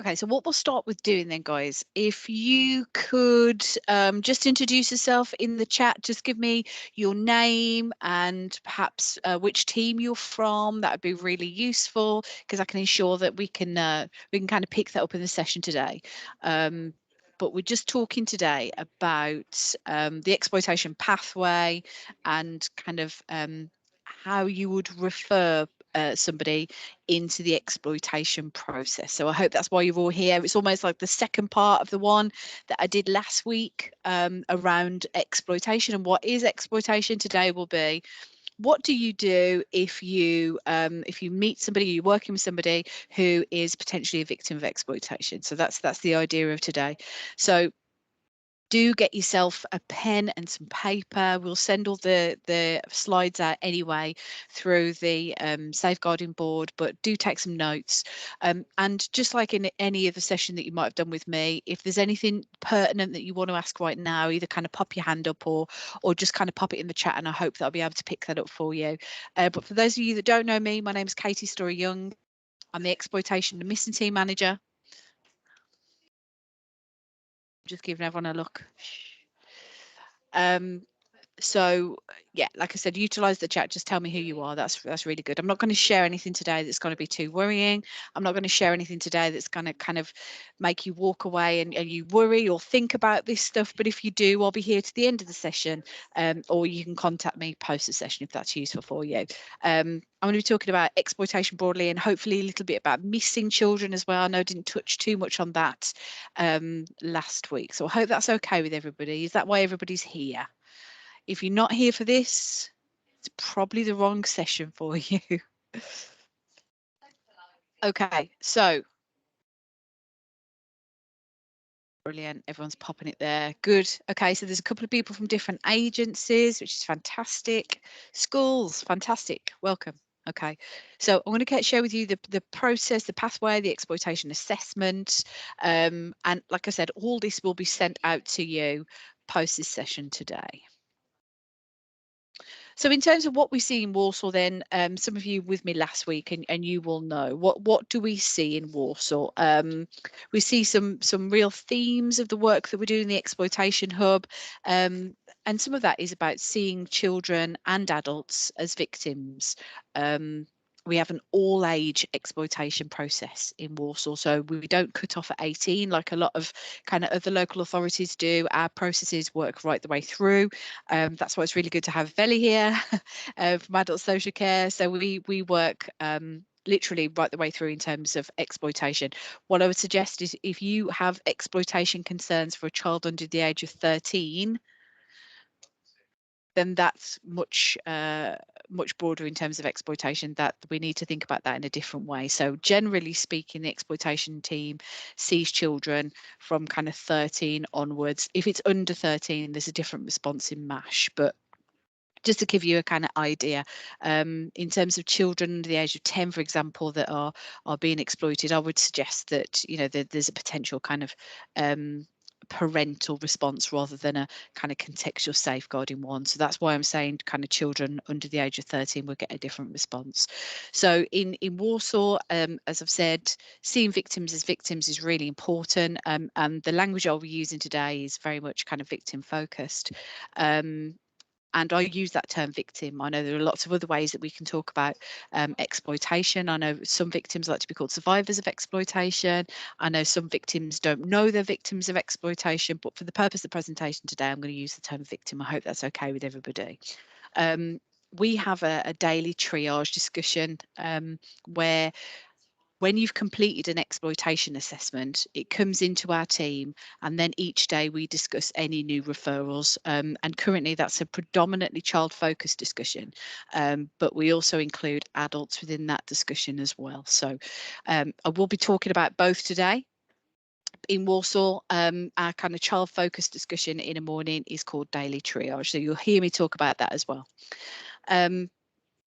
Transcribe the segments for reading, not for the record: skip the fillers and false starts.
Okay, so what we'll start with doing then, guys, if you could just introduce yourself in the chat, just give me your name and perhaps which team you're from. That would be really useful because I can ensure that we can kind of pick that up in the session today. But we're just talking today about the exploitation pathway and kind of how you would refer somebody into the exploitation process. So I hope that's why you're all here. It's almost like the second part of the one that I did last week around exploitation and what is exploitation. Today will be, what do you do if you meet somebody, you're working with somebody who is potentially a victim of exploitation? So that's the idea of today. So do get yourself a pen and some paper. We'll send all the slides out anyway through the safeguarding board, but do take some notes. And just like in any other session that you might have done with me, if there's anything pertinent that you want to ask right now, either kind of pop your hand up or just kind of pop it in the chat, and I hope that I'll be able to pick that up for you. But for those of you that don't know me, my name is Katie Story-Young. I'm the Exploitation and Missing Team Manager. Just giving everyone a look. So yeah, like I said, utilize the chat. Just tell me who you are. That's really good. I'm not going to share anything today that's going to be too worrying. I'm not going to share anything today that's going to kind of make you walk away and you worry or think about this stuff. But if you do, I'll be here to the end of the session, or you can contact me post the session if that's useful for you. I'm going to be talking about exploitation broadly and hopefully a little bit about missing children as well. I know I didn't touch too much on that last week, so I hope that's okay with everybody. Is that why everybody's here? If you're not here for this, it's probably the wrong session for you. Okay, so brilliant. Everyone's popping it there. Good. Okay, so there's a couple of people from different agencies, which is fantastic. Schools, fantastic. Welcome. Okay, so I'm going to share with you the process, the pathway, the exploitation assessment. And like I said, all this will be sent out to you post this session today. So in terms of what we see in Warsaw, then some of you with me last week, and you will know what do we see in Warsaw. We see some real themes of the work that we're doing in the exploitation hub, and some of that is about seeing children and adults as victims. We have an all-age exploitation process in Warsaw, so we don't cut off at 18 like a lot of kind of other local authorities do. Our processes work right the way through. That's why it's really good to have Veli here from Adult Social Care. So we work literally right the way through in terms of exploitation. What I would suggest is if you have exploitation concerns for a child under the age of 13, then that's much broader in terms of exploitation, that we need to think about that in a different way. So generally speaking, the exploitation team sees children from kind of 13 onwards. If it's under 13, there's a different response in MASH, but just to give you a kind of idea, in terms of children under the age of 10, for example, that are being exploited, I would suggest that, you know, there's a potential kind of parental response rather than a kind of contextual safeguarding one. So that's why I'm saying kind of children under the age of 13 will get a different response. So in Warsaw, as I've said, seeing victims as victims is really important, and the language I'll be using today is very much kind of victim focused. And I use that term victim. I know there are lots of other ways that we can talk about exploitation. I know some victims like to be called survivors of exploitation. I know some victims don't know they're victims of exploitation, but for the purpose of the presentation today, I'm going to use the term victim. I hope that's okay with everybody. We have a daily triage discussion where when you've completed an exploitation assessment, it comes into our team, and then each day we discuss any new referrals. And currently that's a predominantly child-focused discussion, but we also include adults within that discussion as well. So I will be talking about both today. In Warsaw, our kind of child-focused discussion in a morning is called daily triage. So you'll hear me talk about that as well.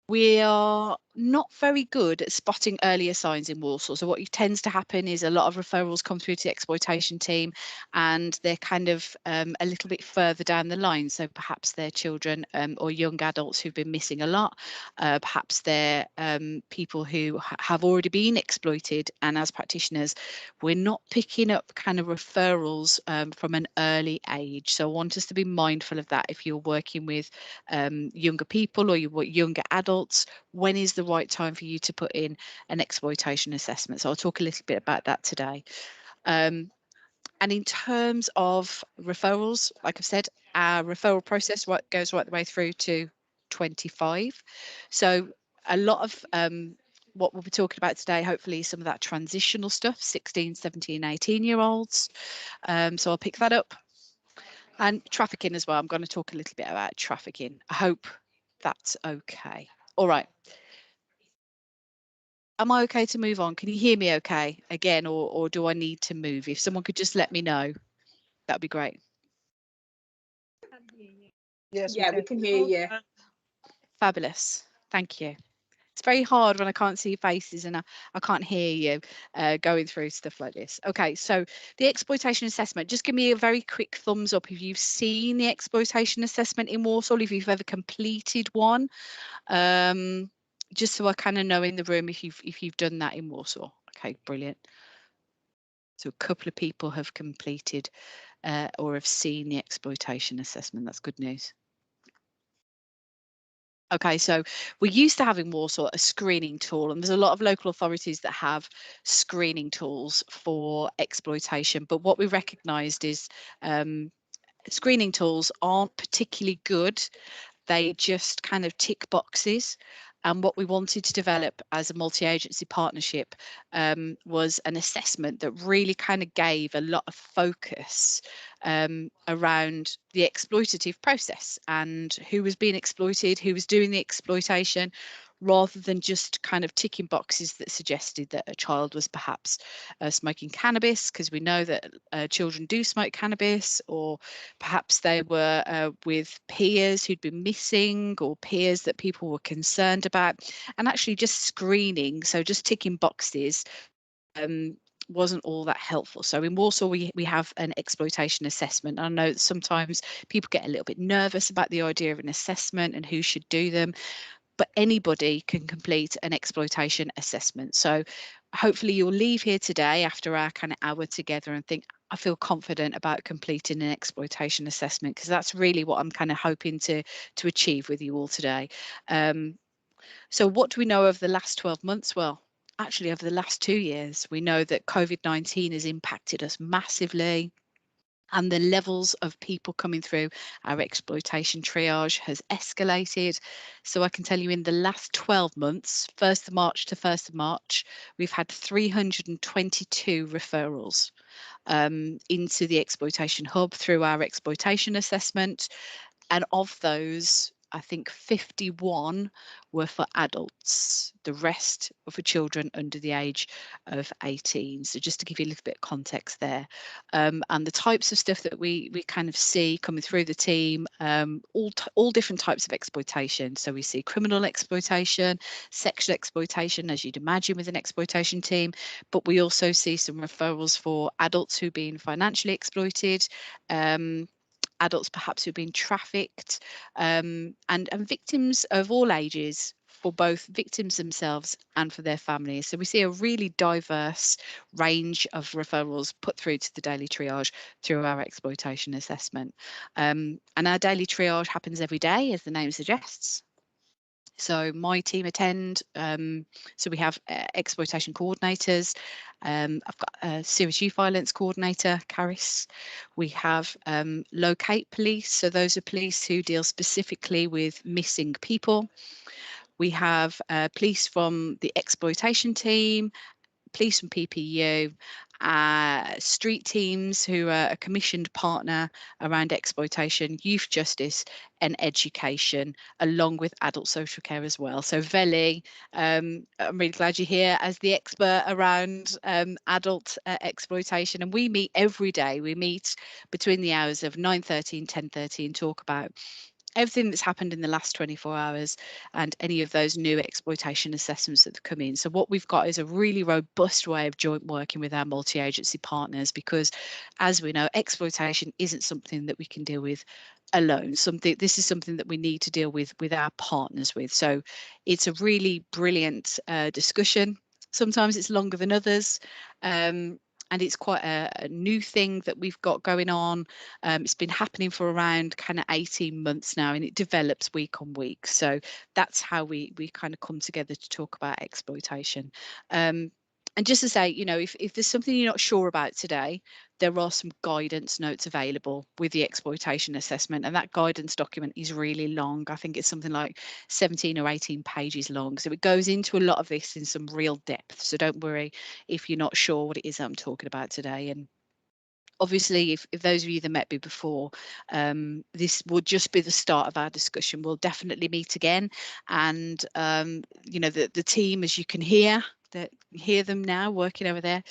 We are not very good at spotting earlier signs in Warsaw. So what tends to happen is a lot of referrals come through to the exploitation team, and they're kind of a little bit further down the line. So perhaps they're children or young adults who've been missing a lot. Perhaps they're people who have already been exploited, and as practitioners, we're not picking up kind of referrals from an early age. So I want us to be mindful of that if you're working with younger people or younger adults. When is the right time for you to put in an exploitation assessment? So I'll talk a little bit about that today. And in terms of referrals, like I've said, our referral process goes right the way through to 25. So a lot of what we'll be talking about today, hopefully some of that transitional stuff, 16, 17, 18-year-olds. So I'll pick that up. And trafficking as well. I'm going to talk a little bit about trafficking. I hope that's okay. All right. Am I okay to move on? Can you hear me okay again, or do I need to move? If someone could just let me know, that'd be great. Yes, yeah, we can hear you. Fabulous. Thank you. It's very hard when I can't see your faces and I can't hear you going through stuff like this. Okay, so the exploitation assessment, just give me a very quick thumbs up if you've seen the exploitation assessment in Warsaw, if you've ever completed one. Just so I kind of know in the room if you've done that in Warsaw. Okay, brilliant. So a couple of people have completed or have seen the exploitation assessment. That's good news. Okay, so we used to have in Warsaw a screening tool, and there's a lot of local authorities that have screening tools for exploitation. But what we recognised is screening tools aren't particularly good. They just kind of tick boxes. And what we wanted to develop as a multi-agency partnership was an assessment that really kind of gave a lot of focus around the exploitative process and who was being exploited, who was doing the exploitation, rather than just kind of ticking boxes that suggested that a child was perhaps smoking cannabis, because we know that children do smoke cannabis, or perhaps they were with peers who'd been missing, or peers that people were concerned about, and actually just screening, so just ticking boxes, wasn't all that helpful. So in Warsaw, we have an exploitation assessment. I know that sometimes people get a little bit nervous about the idea of an assessment and who should do them, but anybody can complete an exploitation assessment. So hopefully you'll leave here today after our kind of hour together and think, I feel confident about completing an exploitation assessment, because that's really what I'm kind of hoping to achieve with you all today. So what do we know over the last 12 months? Well, actually over the last 2 years, we know that COVID-19 has impacted us massively, and the levels of people coming through our exploitation triage has escalated. So I can tell you in the last 12 months, 1st of March to 1st of March, we've had 322 referrals into the exploitation hub through our exploitation assessment. And of those, I think 51 were for adults. The rest were for children under the age of 18. So just to give you a little bit of context there. And the types of stuff that we kind of see coming through the team, all different types of exploitation. So we see criminal exploitation, sexual exploitation, as you'd imagine with an exploitation team, but we also see some referrals for adults who've been financially exploited, adults perhaps who've been trafficked, and victims of all ages, for both victims themselves and for their families. So we see a really diverse range of referrals put through to the daily triage through our exploitation assessment. And our daily triage happens every day, as the name suggests. So my team attend. So we have exploitation coordinators. I've got a serious youth violence coordinator, Caris. We have locate police. So those are police who deal specifically with missing people. We have police from the exploitation team, police from PPU, street teams who are a commissioned partner around exploitation, youth justice and education, along with adult social care as well. So Veli, I'm really glad you're here as the expert around adult exploitation. And we meet every day. We meet between the hours of 9:30 and 10:30 and talk about everything that's happened in the last 24 hours and any of those new exploitation assessments that have come in. So what we've got is a really robust way of joint working with our multi-agency partners, because as we know, exploitation isn't something that we can deal with alone. This is something that we need to deal with our partners with. So it's a really brilliant discussion. Sometimes it's longer than others. And it's quite a new thing that we've got going on. It's been happening for around kind of 18 months now, and it develops week on week. So that's how we kind of come together to talk about exploitation. And just to say, you know, if there's something you're not sure about today, there are some guidance notes available with the exploitation assessment, and that guidance document is really long. I think it's something like 17 or 18 pages long. So it goes into a lot of this in some real depth. So don't worry if you're not sure what it is I'm talking about today. And obviously, if those of you that met me before, this will just be the start of our discussion. We'll definitely meet again. And, you know, the team, as you can hear them now working over there,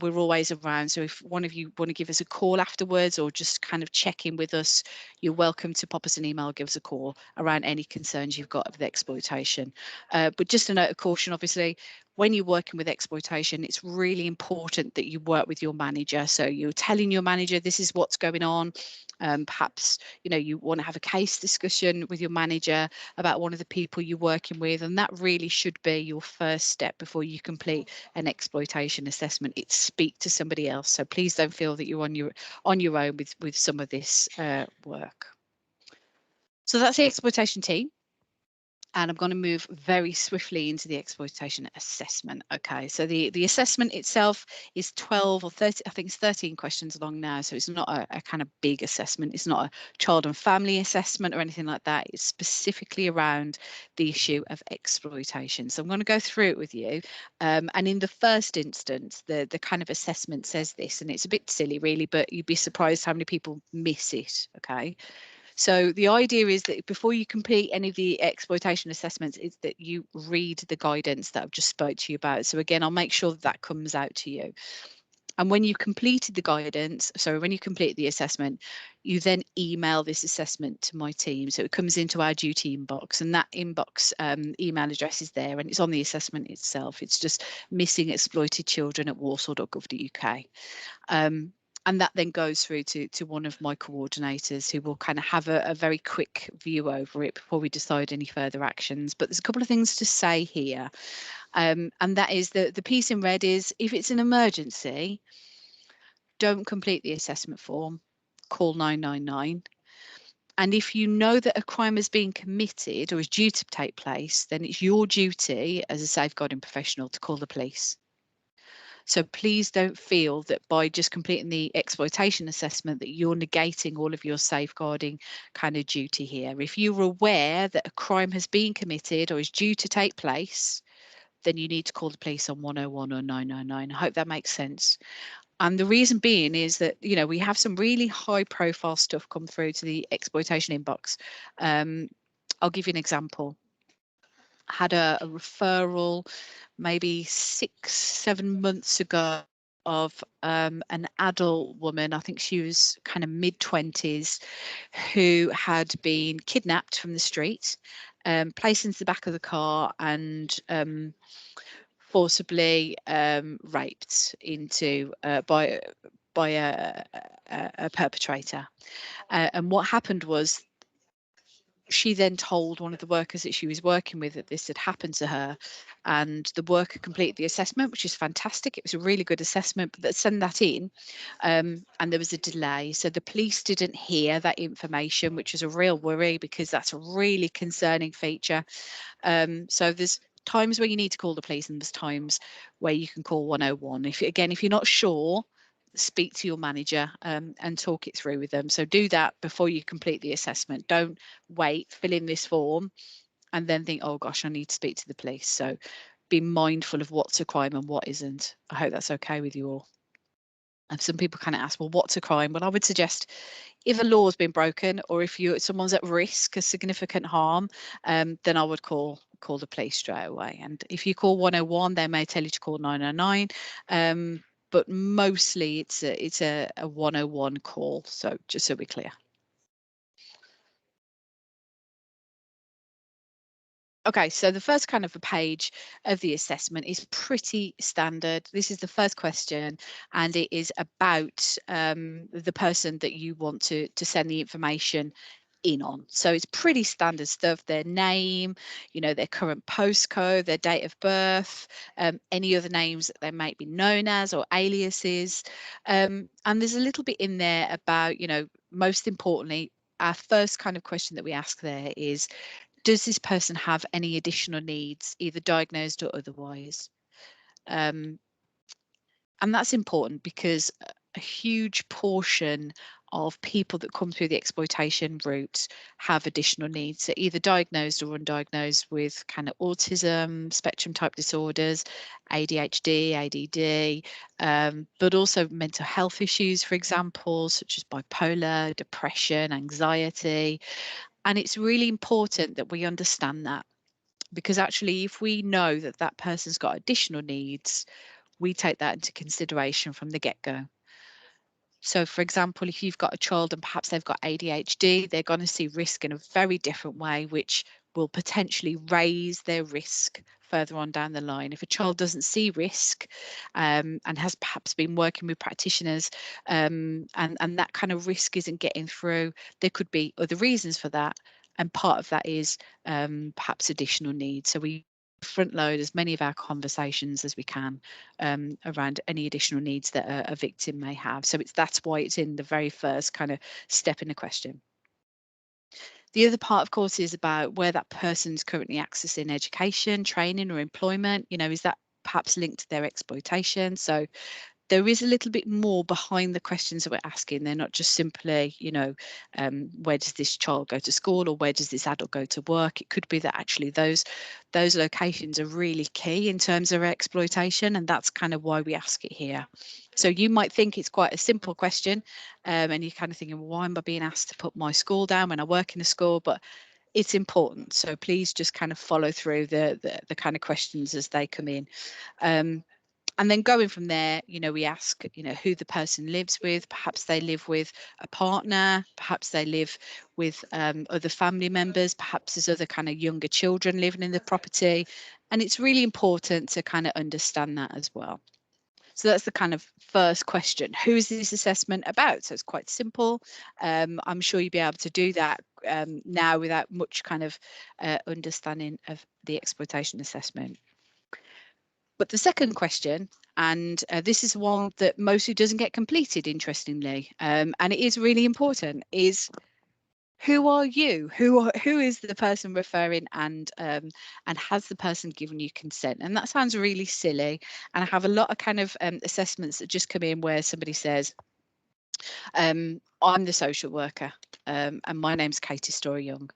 we're always around. So if one of you want to give us a call afterwards or just kind of check in with us, you're welcome to pop us an email, give us a call around any concerns you've got with exploitation. But just a note of caution, obviously, when you're working with exploitation, it's really important that you work with your manager. So you're telling your manager this is what's going on. Perhaps, you know, you want to have a case discussion with your manager about one of the people you're working with, and that really should be your first step before you complete an exploitation assessment. It's speak to somebody else. So please don't feel that you're on your own with some of this work. So that's the exploitation team. And I'm going to move very swiftly into the exploitation assessment. Okay, so the assessment itself is 12 or 30, I think it's 13 questions long now. So it's not a kind of big assessment. It's not a child and family assessment or anything like that. It's specifically around the issue of exploitation. So I'm going to go through it with you. And in the first instance, the kind of assessment says this, and it's a bit silly really, but you'd be surprised how many people miss it. Okay. So the idea is that before you complete any of the exploitation assessments, is that you read the guidance that I've just spoke to you about. So again, I'll make sure that comes out to you. And when you completed the guidance, so when you complete the assessment, you then email this assessment to my team. So it comes into our duty inbox, and that inbox email address is there, and it's on the assessment itself. It's just missing exploited children at warsaw.gov.uk. And that then goes through to one of my coordinators, who will kind of have a very quick view over it before we decide any further actions. But there's a couple of things to say here. And that is the piece in red is, if it's an emergency, don't complete the assessment form, call 999. And if you know that a crime has been committed or is due to take place, then it's your duty as a safeguarding professional to call the police. So please don't feel that by just completing the exploitation assessment that you're negating all of your safeguarding kind of duty here. If you're aware that a crime has been committed or is due to take place, then you need to call the police on 101 or 999. I hope that makes sense. And the reason being is that, you know, we have some really high profile stuff come through to the exploitation inbox. I'll give you an example. Had a referral maybe 6-7 months ago of an adult woman, I think she was kind of mid-20s, who had been kidnapped from the street, placed into the back of the car, and forcibly raped into by a perpetrator. And what happened was, she then told one of the workers that she was working with that this had happened to her, and the worker completed the assessment, which is fantastic. It was a really good assessment, but they sent that in, and there was a delay. So the police didn't hear that information, which is a real worry, because that's a really concerning feature. So there's times where you need to call the police, and there's times where you can call 101. If you're not sure, speak to your manager and talk it through with them. So do that before you complete the assessment. Don't wait, fill in this form, and then think, oh gosh, I need to speak to the police. So be mindful of what's a crime and what isn't. I hope that's okay with you all. And some people kind of ask, well, what's a crime? Well, I would suggest, if a law has been broken, or if someone's at risk of significant harm, then I would call the police straight away. And if you call 101, they may tell you to call 999. But mostly it's a 101 call. So just so we're clear. Okay, so the first kind of a page of the assessment is pretty standard. This is the first question, and it is about the person that you want to send the information in on. So it's pretty standard stuff: their name, their current postcode, their date of birth, any other names that they might be known as or aliases. And there's a little bit in there about, most importantly, our first kind of question that we ask there is, does this person have any additional needs, either diagnosed or otherwise? Um, and that's important because a huge portion of people that come through the exploitation route have additional needs, so either diagnosed or undiagnosed with kind of autism, spectrum type disorders, ADHD, ADD, but also mental health issues, for example, such as bipolar, depression, anxiety. And it's really important that we understand that, because actually, if we know that that person's got additional needs, we take that into consideration from the get-go. So, for example, if you've got a child and perhaps they've got ADHD, they're going to see risk in a very different way, which will potentially raise their risk further on down the line. If a child doesn't see risk and has perhaps been working with practitioners and that kind of risk isn't getting through, there could be other reasons for that. And part of that is perhaps additional needs. So we front load as many of our conversations as we can around any additional needs that a victim may have. So that's why it's in the very first kind of step in the question. The other part, of course, is about where that person's currently accessing education, training, or employment. Is that perhaps linked to their exploitation? So there is a little bit more behind the questions that we're asking. They're not just simply, where does this child go to school, or where does this adult go to work? It could be that actually those locations are really key in terms of exploitation, and that's kind of why we ask it here. So you might think it's quite a simple question, and you're kind of thinking, well, why am I being asked to put my school down when I work in a school? But it's important. So please just kind of follow through the kind of questions as they come in. And then going from there, we ask, who the person lives with. Perhaps they live with a partner, perhaps they live with other family members, perhaps there's other kind of younger children living in the property. And it's really important to kind of understand that as well. So that's the kind of first question. Who is this assessment about? So it's quite simple. I'm sure you'll be able to do that now without much kind of understanding of the exploitation assessment. But the second question, and this is one that mostly doesn't get completed, interestingly, and it is really important, is who are you? Who is the person referring, and has the person given you consent? And that sounds really silly. And I have a lot of kind of assessments that just come in where somebody says, I'm the social worker, and my name's Katie Story Young.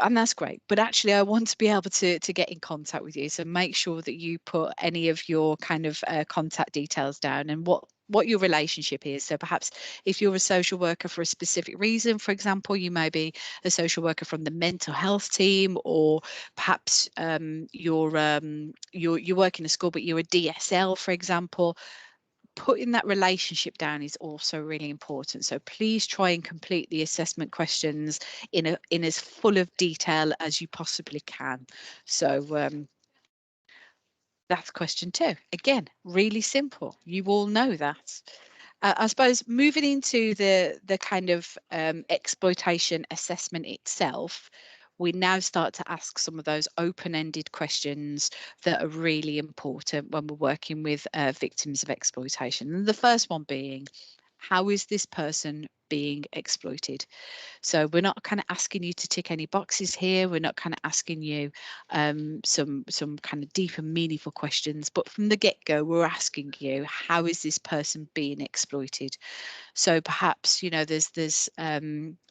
And that's great, but actually I want to be able to get in contact with you, so make sure that you put any of your kind of contact details down and what your relationship is. So perhaps if you're a social worker for a specific reason, for example, you may be a social worker from the mental health team, or perhaps you're working in a school but you're a DSL, for example. Putting that relationship down is also really important. So please try and complete the assessment questions in as full of detail as you possibly can. So that's question 2. Again, really simple. You all know that. I suppose moving into the kind of exploitation assessment itself, we now start to ask some of those open-ended questions that are really important when we're working with victims of exploitation. And the first one being, how is this person being exploited? So we're not kind of asking you to tick any boxes here. We're not kind of asking you some kind of deep and meaningful questions. But from the get-go, we're asking you, how is this person being exploited? So perhaps, there's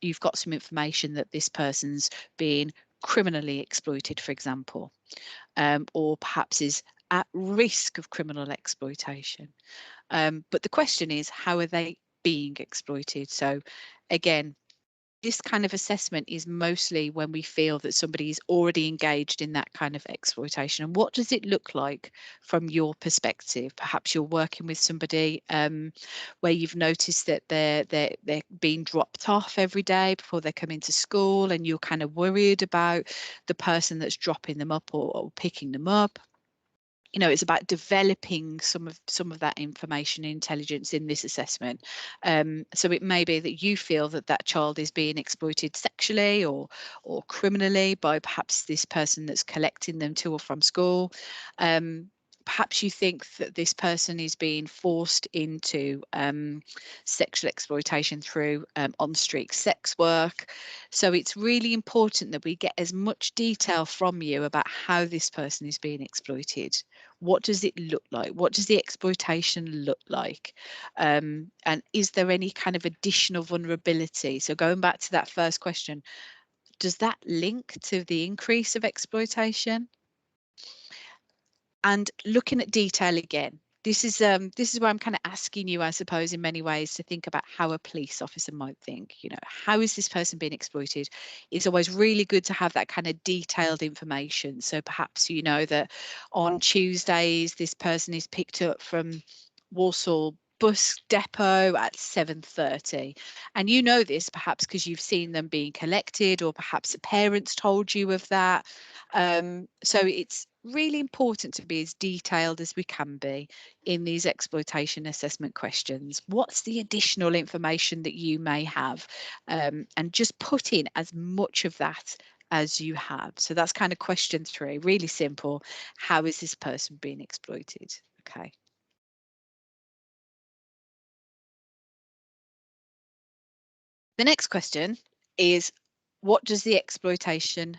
you've got some information that this person's being criminally exploited, for example, or perhaps is at risk of criminal exploitation. But the question is, how are they being exploited? So again, this kind of assessment is mostly when we feel that somebody is already engaged in that kind of exploitation. And what does it look like from your perspective? Perhaps you're working with somebody where you've noticed that they're being dropped off every day before they come into school, and you're kind of worried about the person that's dropping them up or picking them up. You know, it's about developing some of that information and intelligence in this assessment. So it may be that you feel that that child is being exploited sexually or criminally by perhaps this person that's collecting them to or from school. Perhaps you think that this person is being forced into sexual exploitation through on-street sex work. So it's really important that we get as much detail from you about how this person is being exploited. What does it look like? What does the exploitation look like? And is there any kind of additional vulnerability? So going back to that first question, does that link to the increase of exploitation? And looking at detail again, this is where I'm kind of asking you, I suppose, in many ways, to think about how a police officer might think. You know, how is this person being exploited? It's always really good to have that kind of detailed information. So perhaps you know that on Tuesdays this person is picked up from Walsall bus depot at 7:30, and you know this perhaps because you've seen them being collected, or perhaps the parents told you of that. So it's really important to be as detailed as we can be in these exploitation assessment questions. What's the additional information that you may have? And just put in as much of that as you have. So that's kind of question 3, really simple. How is this person being exploited? Okay. The next question is, what does the exploitation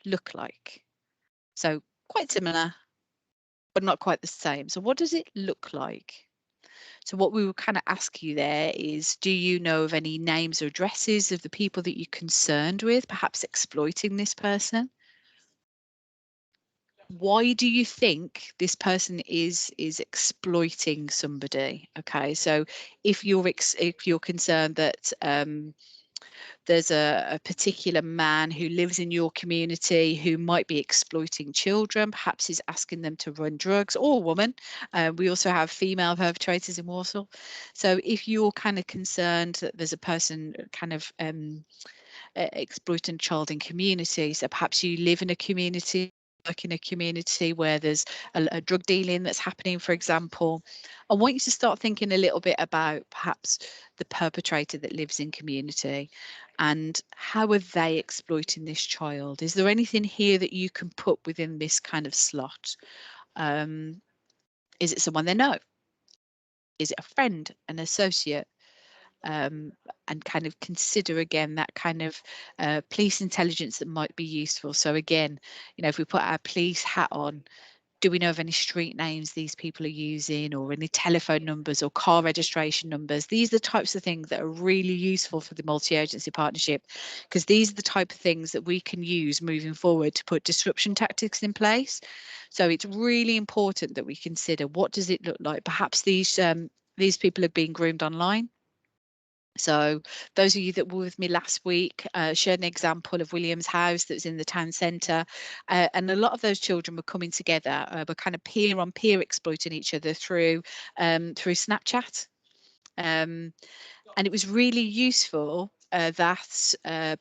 look like? So quite similar, but not quite the same. So what does it look like? So what we will kind of ask you there is, do you know of any names or addresses of the people that you're concerned with, perhaps exploiting this person? Why do you think this person is exploiting somebody? Okay, so if you're concerned that there's a particular man who lives in your community who might be exploiting children, perhaps he's asking them to run drugs, or a woman. We also have female perpetrators in Warsaw. So if you're kind of concerned that there's a person kind of exploiting a child in community, so perhaps you live in a community, work in a community where there's a drug dealing that's happening, for example, I want you to start thinking a little bit about perhaps the perpetrator that lives in community and how are they exploiting this child? Is there anything here that you can put within this kind of slot? Is it someone they know? Is it a friend, an associate? And kind of consider again that kind of police intelligence that might be useful. So again, you know, if we put our police hat on, do we know of any street names these people are using, or any telephone numbers or car registration numbers? These are the types of things that are really useful for the multi-agency partnership, because these are the type of things that we can use moving forward to put disruption tactics in place. So it's really important that we consider, what does it look like? Perhaps these people are being groomed online. So those of you that were with me last week shared an example of William's house that's in the town centre, and a lot of those children were coming together, were kind of peer on peer exploiting each other through Snapchat, and it was really useful that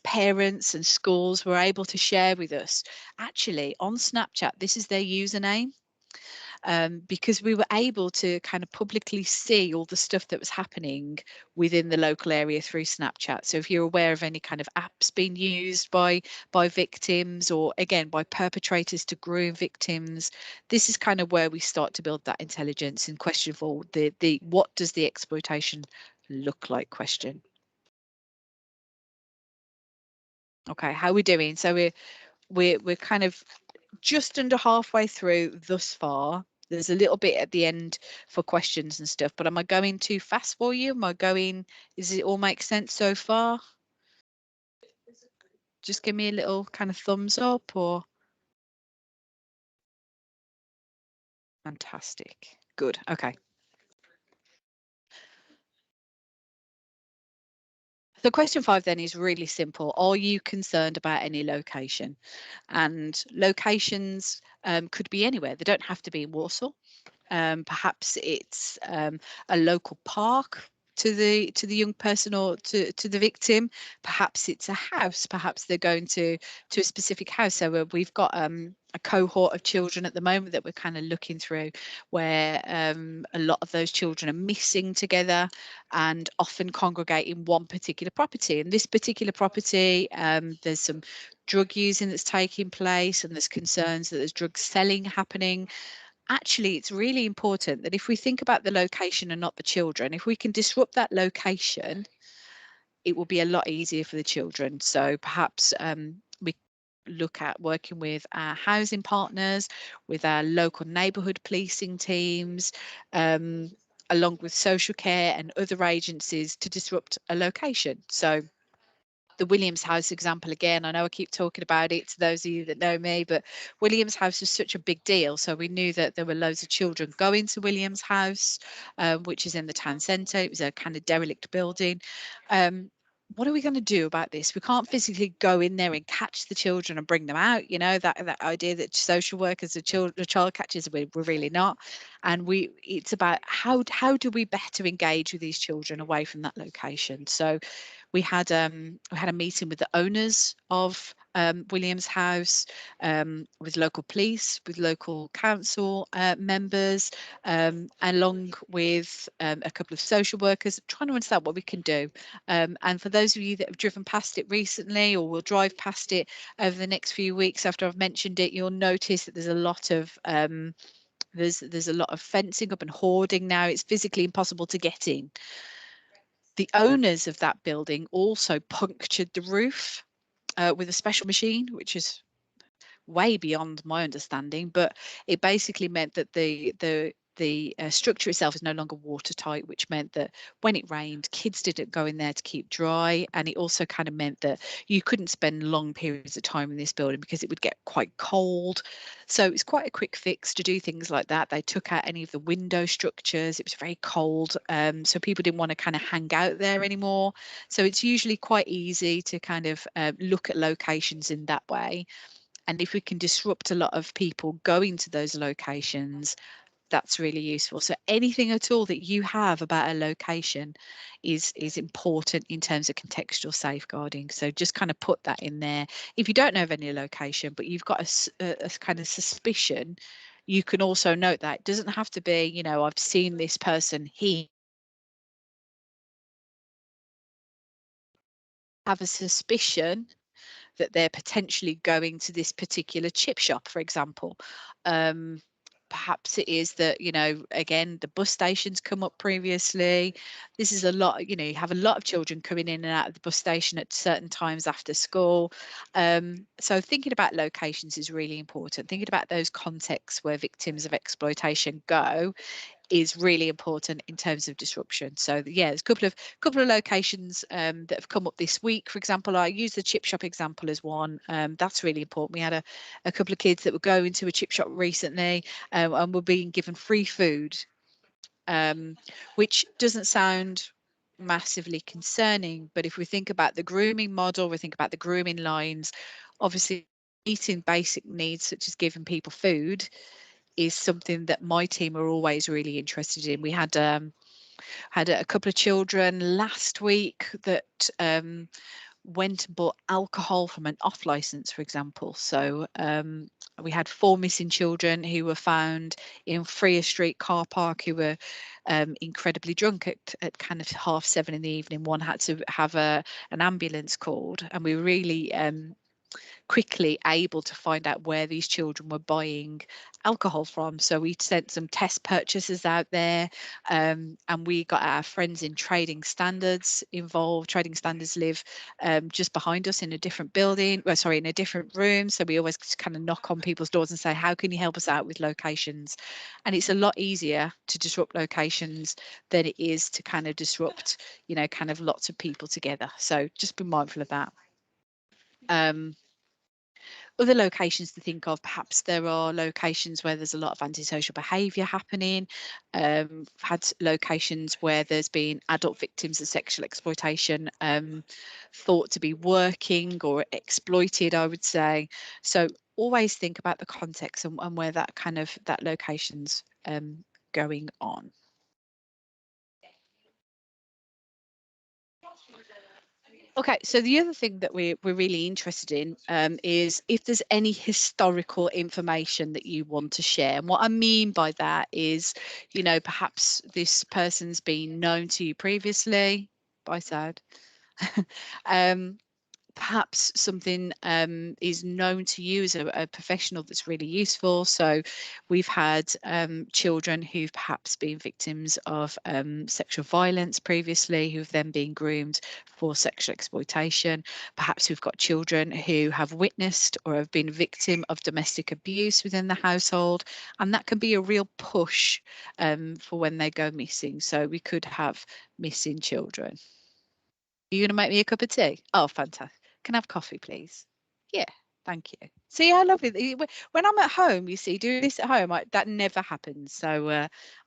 parents and schools were able to share with us, actually on Snapchat, this is their username. Because we were able to kind of publicly see all the stuff that was happening within the local area through Snapchat. So if you're aware of any kind of apps being used by victims, or again by perpetrators to groom victims, this is kind of where we start to build that intelligence. And question for the what does the exploitation look like question. Okay, how are we doing? So we're kind of just under halfway through thus far. There's a little bit at the end for questions and stuff, but am I going too fast for you? Does it all make sense so far? Just give me a little kind of thumbs up, or fantastic. Good. Okay. So question 5 then is really simple. Are you concerned about any location? And locations could be anywhere. They don't have to be in Warsaw. Perhaps it's a local park to the young person or to the victim. Perhaps it's a house. Perhaps they're going to a specific house. So we've got a cohort of children at the moment that we're kind of looking through, where a lot of those children are missing together and often congregate in one particular property. And this particular property, there's some drug using that's taking place, and there's concerns that there's drug selling happening. Actually, it's really important that if we think about the location and not the children, if we can disrupt that location, it will be a lot easier for the children. So perhaps we look at working with our housing partners, with our local neighbourhood policing teams, along with social care and other agencies to disrupt a location. So the Williams House example again, I know I keep talking about it to those of you that know me, but Williams House was such a big deal. So we knew that there were loads of children going to Williams House, which is in the town centre. It was a kind of derelict building. What are we going to do about this? We can't physically go in there and catch the children and bring them out. You know, that idea that social workers are child catchers, we're really not. And it's about how do we better engage with these children away from that location. So we had a meeting with the owners of Williams House, with local police, with local council members, along with a couple of social workers, trying to understand what we can do. And for those of you that have driven past it recently or will drive past it over the next few weeks after I've mentioned it, you'll notice that there's a lot of there's a lot of fencing up and hoarding now. It's physically impossible to get in. The owners of that building also punctured the roof with a special machine, which is way beyond my understanding, but it basically meant that the structure itself is no longer watertight, which meant that when it rained, kids didn't go in there to keep dry. And it also kind of meant that you couldn't spend long periods of time in this building because it would get quite cold. So it's quite a quick fix to do things like that. They took out any of the window structures. It was very cold. So people didn't want to kind of hang out there anymore. So it's usually quite easy to kind of look at locations in that way. And if we can disrupt a lot of people going to those locations, that's really useful. So anything at all that you have about a location is important in terms of contextual safeguarding. So just kind of put that in there. If you don't know of any location, but you've got a kind of suspicion, you can also note that. It doesn't have to be, you know, I've seen this person here. Have a suspicion that they're potentially going to this particular chip shop, for example. Perhaps it is that, you know, again, the bus stations come up previously. This is a lot, you know, you have a lot of children coming in and out of the bus station at certain times after school. So thinking about locations is really important. Thinking about those contexts where victims of exploitation go is really important in terms of disruption. So yeah, there's a couple of locations that have come up this week. For example, I use the chip shop example as one. That's really important. We had a couple of kids that were going to a chip shop recently and were being given free food, which doesn't sound massively concerning. But if we think about the grooming model, we think about the grooming lines, obviously meeting basic needs such as giving people food is something that my team are always really interested in. We had a couple of children last week that went and bought alcohol from an off license, for example. So we had 4 missing children who were found in Freer Street car park who were incredibly drunk at kind of 7:30 in the evening. One had to have an ambulance called, and we really quickly able to find out where these children were buying alcohol from. So we sent some test purchases out there, and we got our friends in Trading Standards involved. Trading Standards live just behind us in a different building, well, sorry, in a different room. So we always kind of knock on people's doors and say, how can you help us out with locations? And it's a lot easier to disrupt locations than it is to kind of disrupt, you know, kind of lots of people together. So just be mindful of that. Other locations to think of, perhaps there are locations where there's a lot of antisocial behaviour happening. Had locations where there's been adult victims of sexual exploitation thought to be working or exploited, I would say. So always think about the context and where that that location's going on. Okay, so the other thing that we're really interested in is if there's any historical information that you want to share. And what I mean by that is, you know, perhaps this person's been known to you previously. Bye, Sad. Perhaps something is known to you as a professional that's really useful. So we've had children who've perhaps been victims of sexual violence previously, who've then been groomed for sexual exploitation. Perhaps we've got children who have witnessed or have been a victim of domestic abuse within the household, and that can be a real push for when they go missing. So we could have missing children. Are you going to make me a cup of tea? Oh, fantastic. Can I have coffee, please? Yeah, thank you. See how lovely. When I'm at home, you see, doing this at home, that never happens. So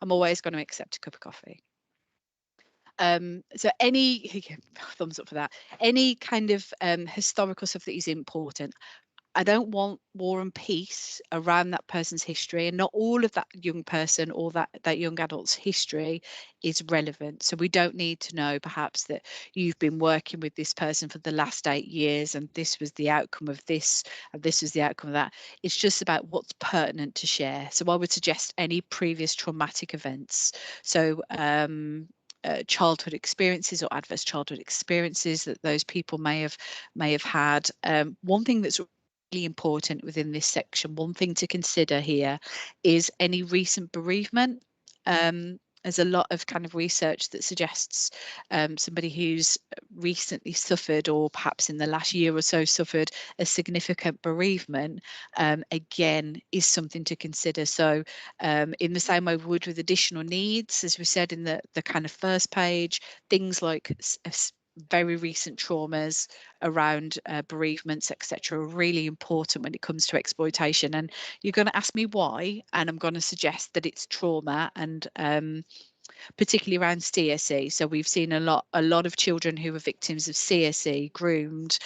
I'm always going to accept a cup of coffee. So any thumbs up for that. Any kind of historical stuff that is important. I don't want war and peace around that person's history, and not all of that young person or that young adult's history is relevant. So we don't need to know perhaps that you've been working with this person for the last 8 years and this was the outcome of this and this was the outcome of that. It's just about what's pertinent to share. So I would suggest any previous traumatic events. So childhood experiences or adverse childhood experiences that those people may have had. One thing that's really important within this section, one thing to consider here is any recent bereavement. There's a lot of kind of research that suggests somebody who's recently suffered or perhaps in the last year or so suffered a significant bereavement, again, is something to consider. So in the same way we would with additional needs, as we said in the kind of first page, things like very recent traumas around bereavements, etc., are really important when it comes to exploitation. And you're going to ask me why, and I'm going to suggest that it's trauma, and particularly around CSE. So we've seen a lot of children who were victims of CSE groomed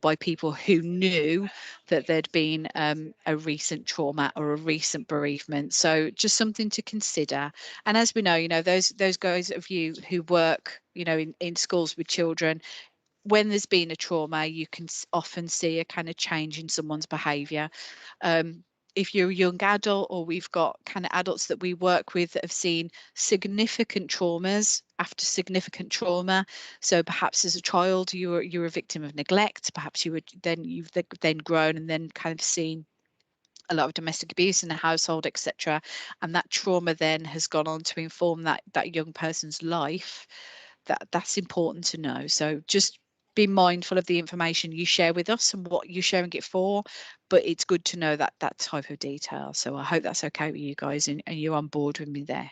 by people who knew that there'd been a recent trauma or a recent bereavement. So just something to consider. And as we know, you know, those guys of you who work, you know, in schools with children, when there's been a trauma, you can often see a kind of change in someone's behaviour. If you're a young adult, or we've got kind of adults that we work with that have seen significant traumas after significant trauma. So perhaps as a child you're a victim of neglect. Perhaps you've then grown and then kind of seen a lot of domestic abuse in the household, etc. And that trauma then has gone on to inform that young person's life. That's important to know. So just be mindful of the information you share with us and what you're sharing it for, but it's good to know that type of detail. So I hope that's okay with you guys, and you're on board with me there.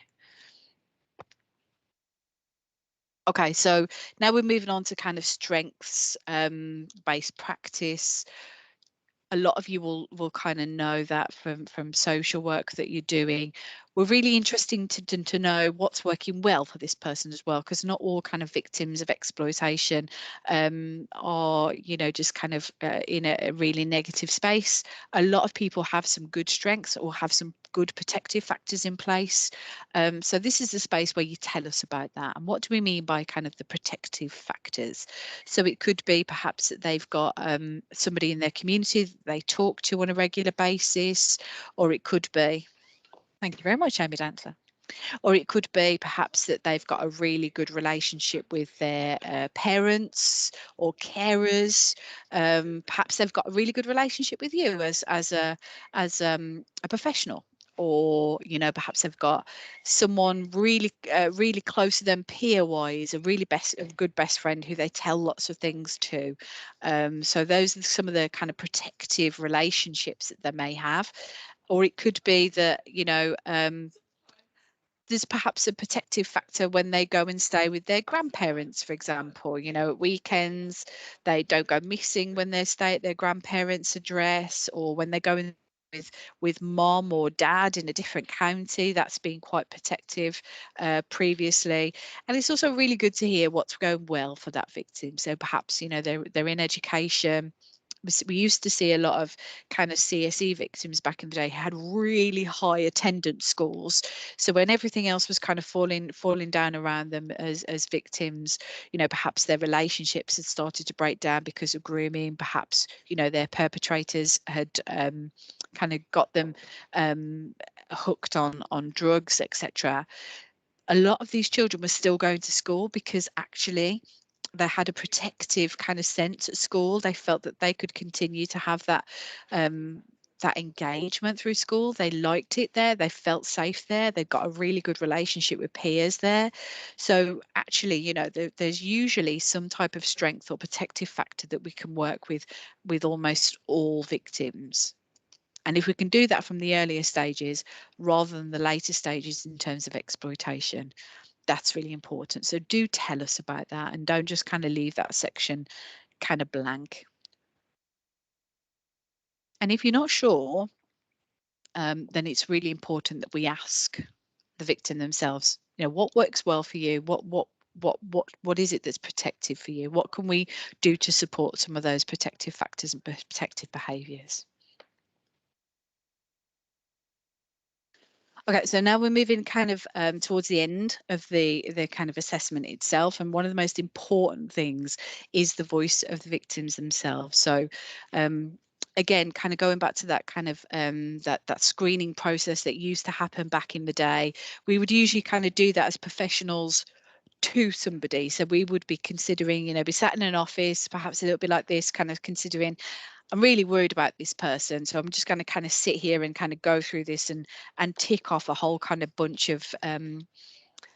Okay, so now we're moving on to kind of strengths based practice. A lot of you will kind of know that from social work that you're doing. We're really interested to know what's working well for this person as well, because not all kind of victims of exploitation are, you know, just kind of in a really negative space. A lot of people have some good strengths or have some good protective factors in place. So this is the space where you tell us about that. And what do we mean by kind of the protective factors? So it could be perhaps that they've got somebody in their community that they talk to on a regular basis, or it could be, thank you very much, Amy Dancer. Or it could be perhaps that they've got a really good relationship with their parents or carers. Perhaps they've got a really good relationship with you as a professional. Or, you know, perhaps they've got someone really really close to them peer wise, a good best friend who they tell lots of things to. So those are some of the kind of protective relationships that they may have. Or it could be that, you know, there's perhaps a protective factor when they go and stay with their grandparents, for example. At weekends, they don't go missing when they stay at their grandparents' address, or when they go in with mom or dad in a different county. That's been quite protective previously. And it's also really good to hear what's going well for that victim. So perhaps, they're in education. We used to see a lot of kind of CSE victims back in the day who had really high attendance scores. So when everything else was kind of falling down around them as victims, perhaps their relationships had started to break down because of grooming. Perhaps, their perpetrators had kind of got them hooked on drugs, etc. A lot of these children were still going to school because actually they had a protective kind of sense at school. They felt that they could continue to have that engagement through school. They liked it there. They felt safe there. They got a really good relationship with peers there. So actually, there's usually some type of strength or protective factor that we can work with almost all victims. And if we can do that from the earlier stages rather than the later stages in terms of exploitation, that's really important. So do tell us about that, and don't just kind of leave that section kind of blank. And if you're not sure, then it's really important that we ask the victim themselves, what works well for you? What is it that's protective for you? What can we do to support some of those protective factors and protective behaviours? Okay, so now we're moving kind of towards the end of the kind of assessment itself, and one of the most important things is the voice of the victims themselves. So again, kind of going back to that kind of that screening process that used to happen back in the day, we would usually kind of do that as professionals to somebody. So we would be considering, be sat in an office, perhaps a little bit like this, kind of considering, I'm really worried about this person, so I'm just going to kind of sit here and kind of go through this and tick off a whole kind of bunch of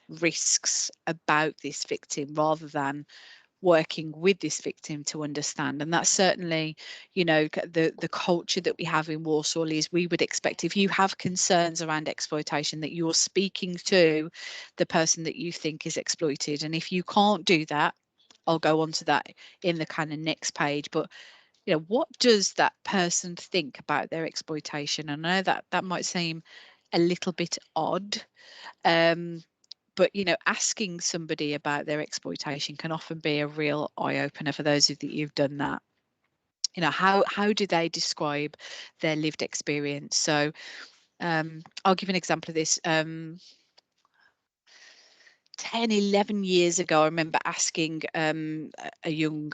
risks about this victim, rather than working with this victim to understand. And that's certainly, the culture that we have in Warsaw is we would expect, if you have concerns around exploitation, that you're speaking to the person that you think is exploited. And if you can't do that, I'll go on to that in the kind of next page. But what does that person think about their exploitation? I know that might seem a little bit odd, but asking somebody about their exploitation can often be a real eye-opener for those of you that you've done that. How do they describe their lived experience? So I'll give an example of this. 10, 11 years ago, I remember asking a young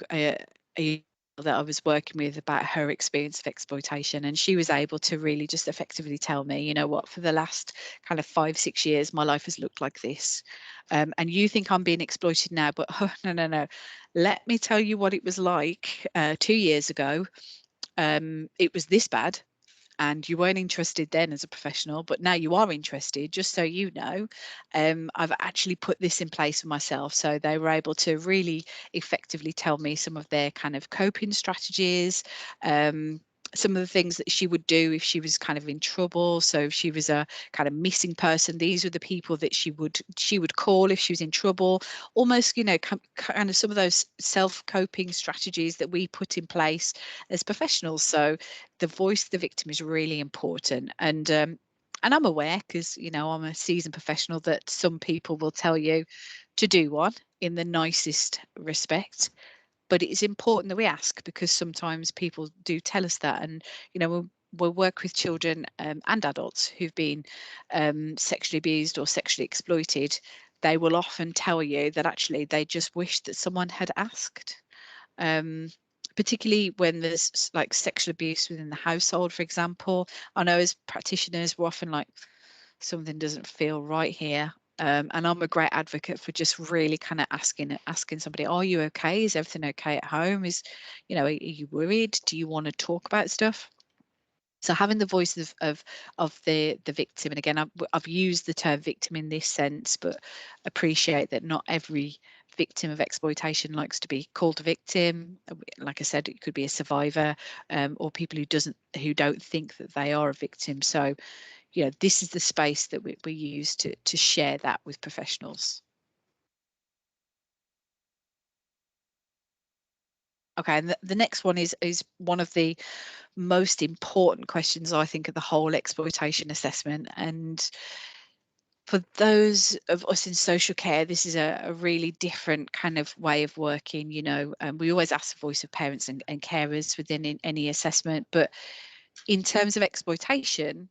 that I was working with about her experience of exploitation, and she was able to really just effectively tell me, what, for the last kind of 5, 6 years, my life has looked like this. And you think I'm being exploited now, but oh, no. Let me tell you what it was like 2 years ago. It was this bad. And you weren't interested then as a professional, but now you are interested. Just so you know, I've actually put this in place for myself. So they were able to really effectively tell me some of their kind of coping strategies, some of the things that she would do if she was kind of in trouble. So if she was a kind of missing person, these were the people that she would call if she was in trouble. Almost, kind of some of those self-coping strategies that we put in place as professionals. So the voice of the victim is really important. And I'm aware, because I'm a seasoned professional, that some people will tell you to do one in the nicest respect. But it's important that we ask, because sometimes people do tell us that. And we'll work with children and adults who've been sexually abused or sexually exploited. They will often tell you that actually they just wish that someone had asked. Particularly when there's like sexual abuse within the household, for example. I know as practitioners, we're often like, something doesn't feel right here. And I'm a great advocate for just really kind of asking somebody, are you okay? Is everything okay at home? Are you worried? Do you want to talk about stuff? So having the voice of the victim, and again, I've used the term victim in this sense, but appreciate that not every victim of exploitation likes to be called a victim. Like I said, it could be a survivor, or people who don't think that they are a victim. So this is the space that we use to share that with professionals. Okay, and the next one is one of the most important questions, I think, of the whole exploitation assessment. And for those of us in social care, this is a really different kind of way of working. We always ask the voice of parents and carers within any assessment, but in terms of exploitation,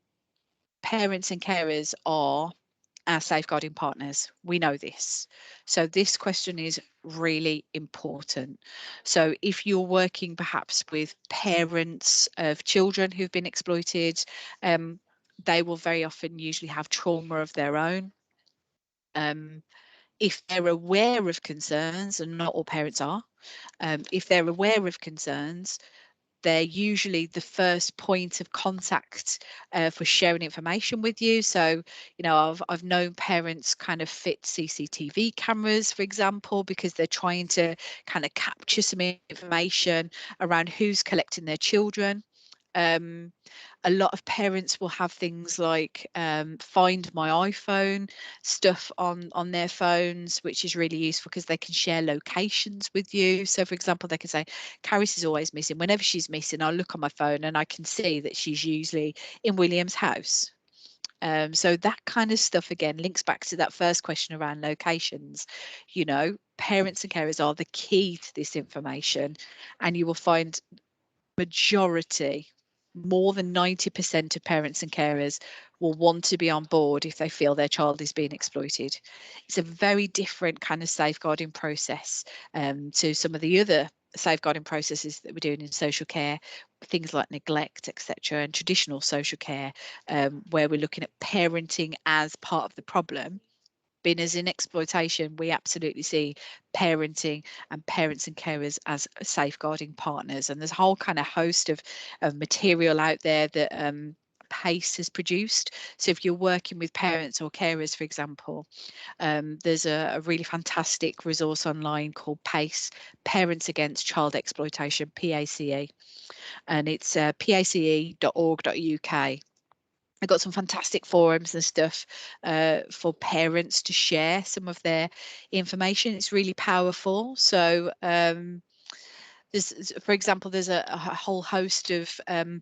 parents and carers are our safeguarding partners. We know this. So this question is really important. So if you're working perhaps with parents of children who've been exploited, they will very often usually have trauma of their own. If they're aware of concerns, and not all parents are, if they're aware of concerns, they're usually the first point of contact for sharing information with you. So, I've known parents kind of fit CCTV cameras, for example, because they're trying to kind of capture some information around who's collecting their children. A lot of parents will have things like Find My iPhone stuff on their phones, which is really useful because they can share locations with you. So, for example, they can say, Caris is always missing. Whenever she's missing, I'll look on my phone and I can see that she's usually in William's house. So that kind of stuff, again, links back to that first question around locations. Parents and carers are the key to this information, and you will find majority, more than 90% of parents and carers will want to be on board if they feel their child is being exploited. It's a very different kind of safeguarding process to some of the other safeguarding processes that we're doing in social care, things like neglect, etc., and traditional social care, where we're looking at parenting as part of the problem. Being as in exploitation, we absolutely see parenting and parents and carers as safeguarding partners. And there's a whole kind of host of material out there that PACE has produced. So if you're working with parents or carers, for example, there's a really fantastic resource online called PACE, Parents Against Child Exploitation, PACE, and it's pace.org.uk. I've got some fantastic forums and stuff for parents to share some of their information. It's really powerful. So for example, there's a whole host of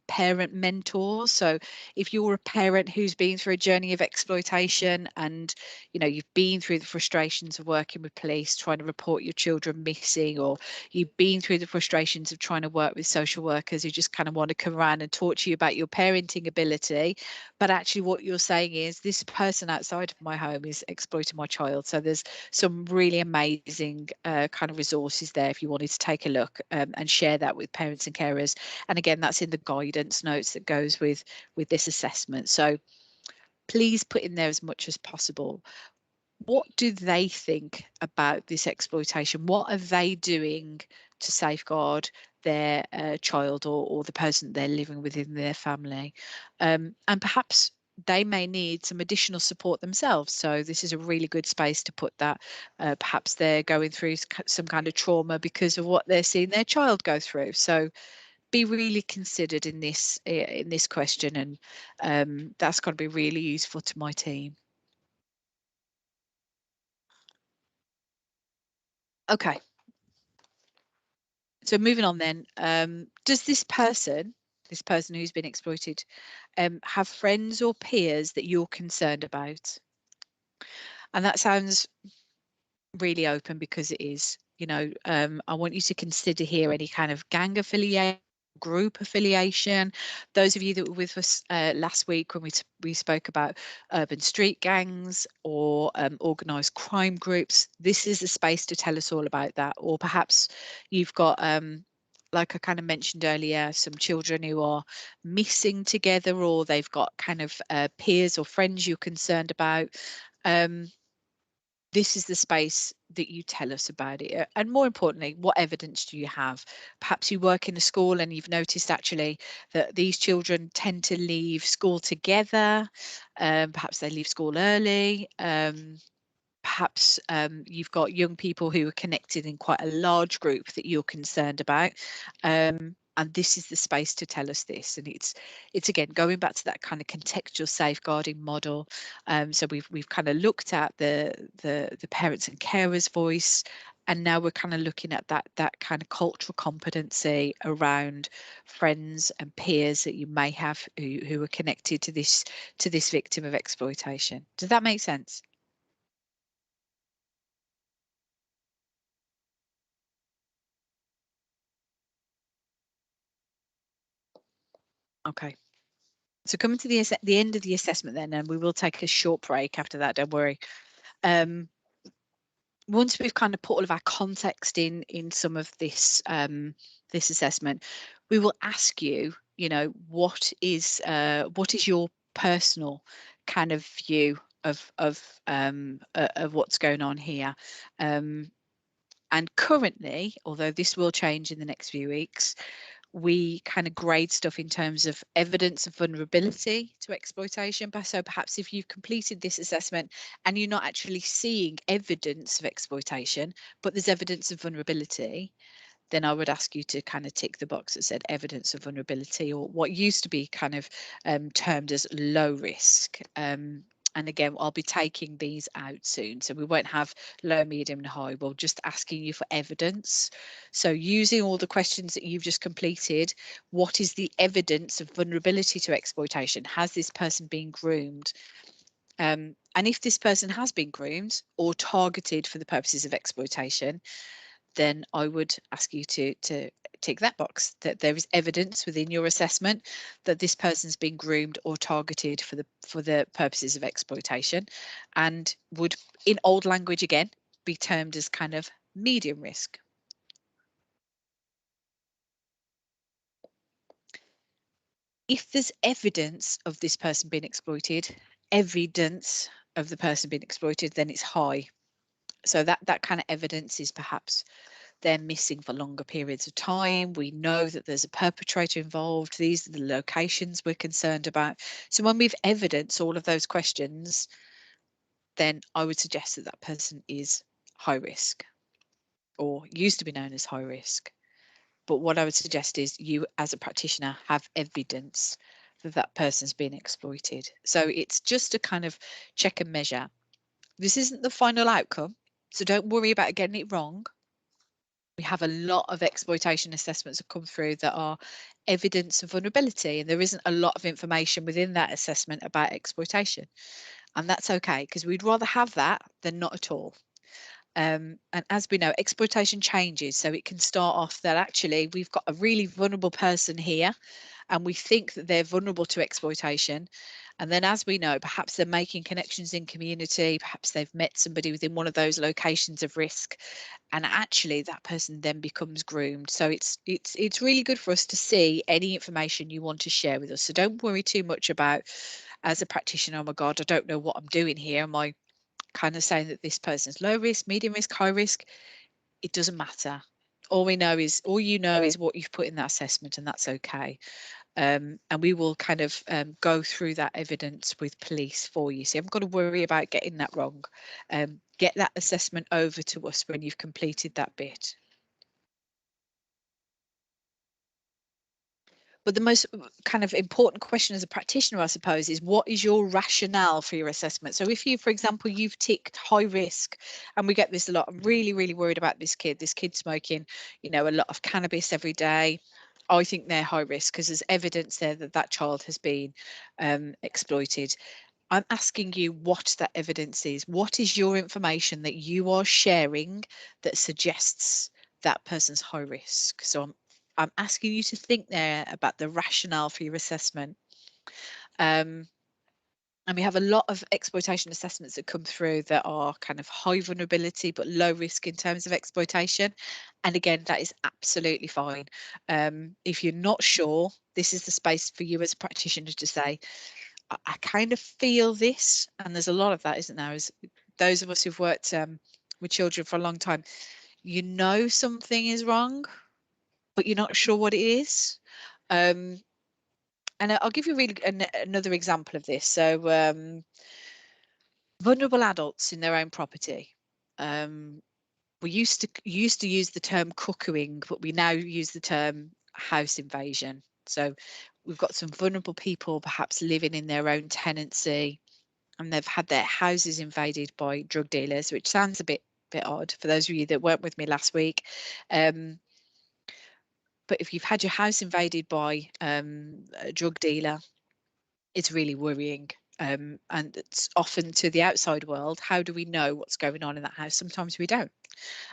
parent mentors. So if you're a parent who's been through a journey of exploitation and you've been through the frustrations of working with police trying to report your children missing, or you've been through the frustrations of trying to work with social workers who just kind of want to come around and talk to you about your parenting ability, but actually what you're saying is, this person outside of my home is exploiting my child. So there's some really amazing kind of resources there if you wanted to take a look and share that with parents and carers. And again, that's in the guidance notes that goes with this assessment. So please put in there as much as possible. What do they think about this exploitation? What are they doing to safeguard their child or the person they're living within their family? And perhaps they may need some additional support themselves. So this is a really good space to put that. Perhaps they're going through some kind of trauma because of what they're seeing their child go through. So be really considered in this question, and that's going to be really useful to my team. Okay. So moving on then, does this person who's been exploited, have friends or peers that you're concerned about? And that sounds really open because it is. I want you to consider here any kind of gang affiliation, group affiliation. Those of you that were with us last week when we spoke about urban street gangs or organised crime groups, this is the space to tell us all about that. Or perhaps you've got like I kind of mentioned earlier, some children who are missing together, or they've got kind of peers or friends you're concerned about. This is the space that you tell us about it. And more importantly, what evidence do you have? Perhaps you work in a school and you've noticed actually that these children tend to leave school together. Perhaps they leave school early. Perhaps you've got young people who are connected in quite a large group that you're concerned about. And And this is the space to tell us this. And it's again going back to that kind of contextual safeguarding model. So we've kind of looked at the parents and carers voice, and now we're kind of looking at that kind of cultural competency around friends and peers that you may have who are connected to this victim of exploitation. Does that make sense? Okay. So coming to the end of the assessment then, and we will take a short break after that, don't worry. Once we've kind of put all of our context in some of this this assessment, we will ask you, what is your personal kind of view of what's going on here. And currently, although this will change in the next few weeks, we kind of grade stuff in terms of evidence of vulnerability to exploitation. So perhaps if you've completed this assessment and you're not actually seeing evidence of exploitation, but there's evidence of vulnerability, then I would ask you to kind of tick the box that said evidence of vulnerability, or what used to be kind of termed as low risk. And again, I'll be taking these out soon. So we won't have low, medium and high. We're just asking you for evidence. So using all the questions that you've just completed, what is the evidence of vulnerability to exploitation? Has this person been groomed? And if this person has been groomed or targeted for the purposes of exploitation, then I would ask you to tick that box, that there is evidence within your assessment that this person's been groomed or targeted for the purposes of exploitation, and would, in old language again, be termed as kind of medium risk. If there's evidence of this person being exploited, evidence of the person being exploited, then it's high. So that kind of evidence is perhaps they're missing for longer periods of time. We know that there's a perpetrator involved. These are the locations we're concerned about. So when we've evidenced all of those questions, then I would suggest that that person is high risk, or used to be known as high risk. But what I would suggest is you, as a practitioner, have evidence that that person's been exploited. So it's just a kind of check and measure. This isn't the final outcome, so don't worry about getting it wrong. We have a lot of exploitation assessments that come through that are evidence of vulnerability, and there isn't a lot of information within that assessment about exploitation. And that's okay, because we'd rather have that than not at all. And as we know, exploitation changes. So it can start off that actually we've got a really vulnerable person here, and we think that they're vulnerable to exploitation. And then, as we know, perhaps they're making connections in community, perhaps they've met somebody within one of those locations of risk, and actually that person then becomes groomed. So it's really good for us to see any information you want to share with us. So don't worry too much about, as a practitioner, oh my God, I don't know what I'm doing here. Am I kind of saying that this person's low risk, medium risk, high risk? It doesn't matter. All you know is what you've put in that assessment, and that's okay. And we will kind of go through that evidence with police for you. So you haven't got to worry about getting that wrong. Get that assessment over to us when you've completed that bit. But the most kind of important question as a practitioner, I suppose, is what is your rationale for your assessment? So if you, for example, you've ticked high risk, and we get this a lot, I'm really, really worried about this kid smoking, a lot of cannabis every day. I think they're high risk because there's evidence there that that child has been exploited. I'm asking you what that evidence is. What is your information that you are sharing that suggests that person's high risk? So I'm asking you to think there about the rationale for your assessment. And we have a lot of exploitation assessments that come through that are kind of high vulnerability but low risk in terms of exploitation. And again, that is absolutely fine. If you're not sure, this is the space for you as a practitioner to say, I kind of feel this, and there's a lot of that, isn't there? As those of us who've worked with children for a long time, something is wrong, but you're not sure what it is. And I'll give you really another example of this. So vulnerable adults in their own property. We used to use the term cuckooing, but we now use the term house invasion. So we've got some vulnerable people perhaps living in their own tenancy, and they've had their houses invaded by drug dealers, which sounds a bit odd for those of you that weren't with me last week. But if you've had your house invaded by a drug dealer, it's really worrying. And it's often to the outside world, how do we know what's going on in that house? Sometimes we don't.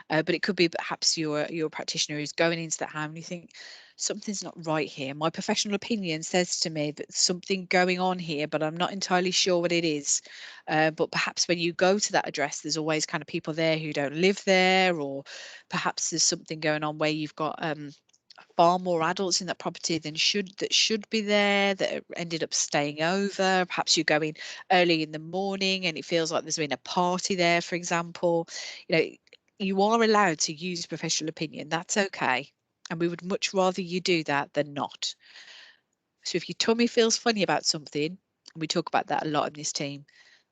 But it could be perhaps you're a practitioner who's going into that home and you think something's not right here. My professional opinion says to me that something going on here, but I'm not entirely sure what it is. But perhaps when you go to that address, there's always kind of people there who don't live there, or perhaps there's something going on where you've got far more adults in that property than should be there, that ended up staying over. Perhaps you're going early in the morning and it feels like there's been a party there, for example. You are allowed to use professional opinion. That's okay. And we would much rather you do that than not. So if your tummy feels funny about something, and we talk about that a lot in this team,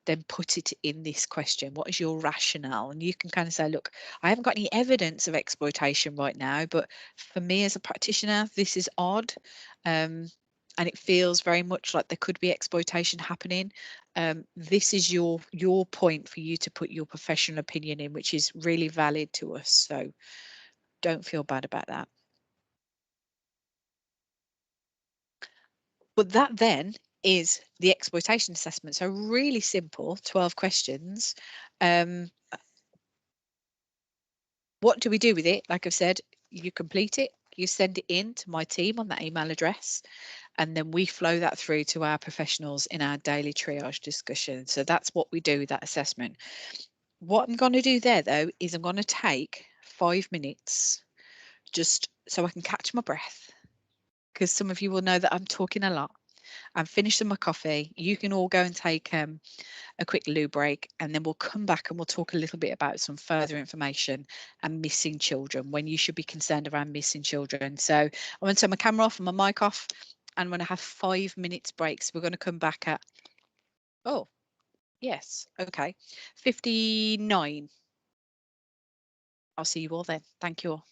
then put it in this question. What is your rationale? And you can kind of say, look, I haven't got any evidence of exploitation right now, but for me as a practitioner, this is odd. And it feels very much like there could be exploitation happening. This is your point for you to put your professional opinion in, which is really valid to us. So don't feel bad about that. But that then is the exploitation assessment. So really simple, 12 questions. What do we do with it? Like I've said, you complete it, you send it in to my team on that email address, and then we flow that through to our professionals in our daily triage discussion. So that's what we do with that assessment. What I'm going to do there, though, is I'm going to take 5 minutes just so I can catch my breath, because some of you will know that I'm talking a lot. I'm finishing my coffee. You can all go and take a quick loo break, and then we'll come back and we'll talk a little bit about some further information and missing children, when you should be concerned around missing children. So I'm going to turn my camera off and my mic off, and I'm going to have 5 minutes breaks. We're going to come back at, oh, yes, okay, 59. I'll see you all then. Thank you all.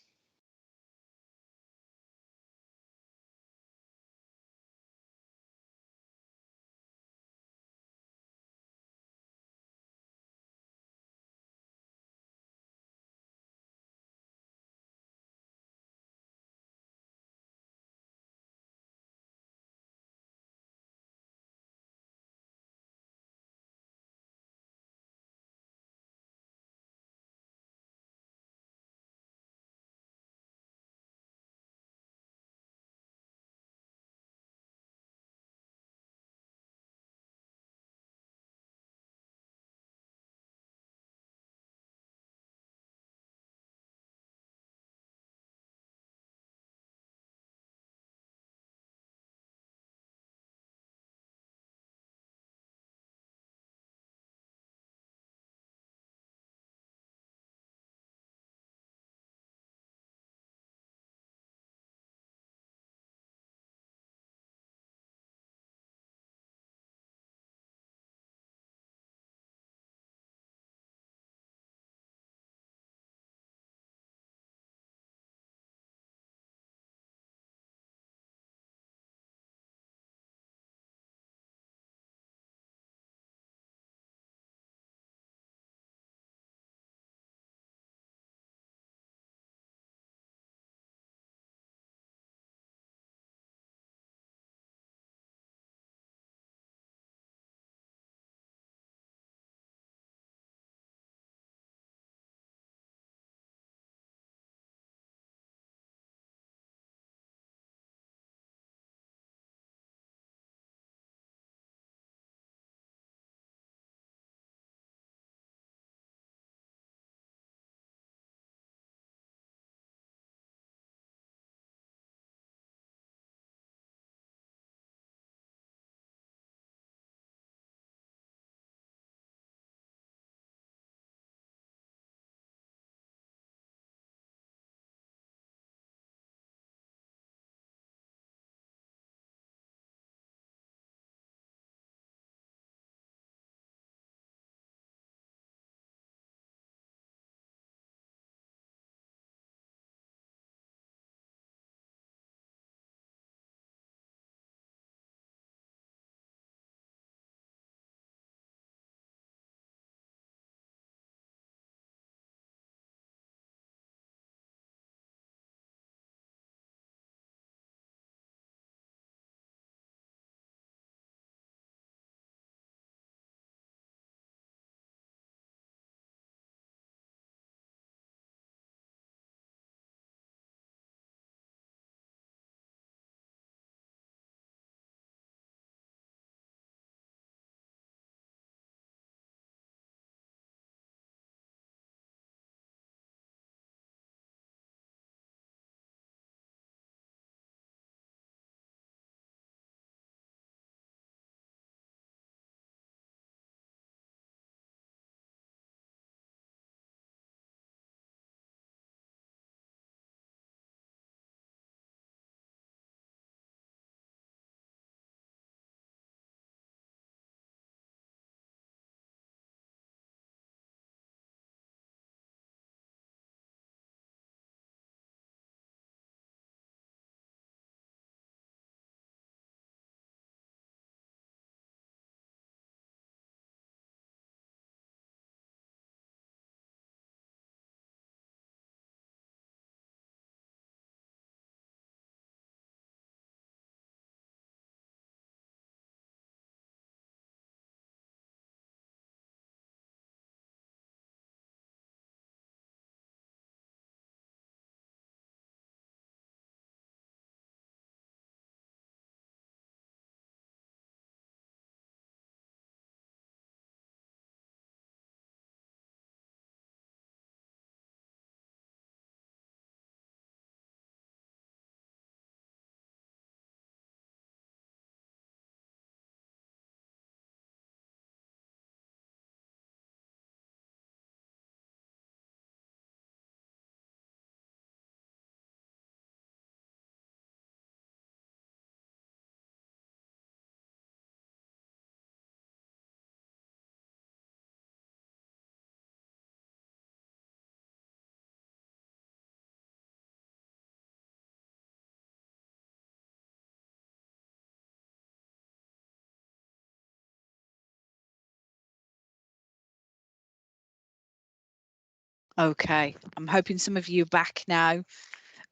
Okay, I'm hoping some of you are back now.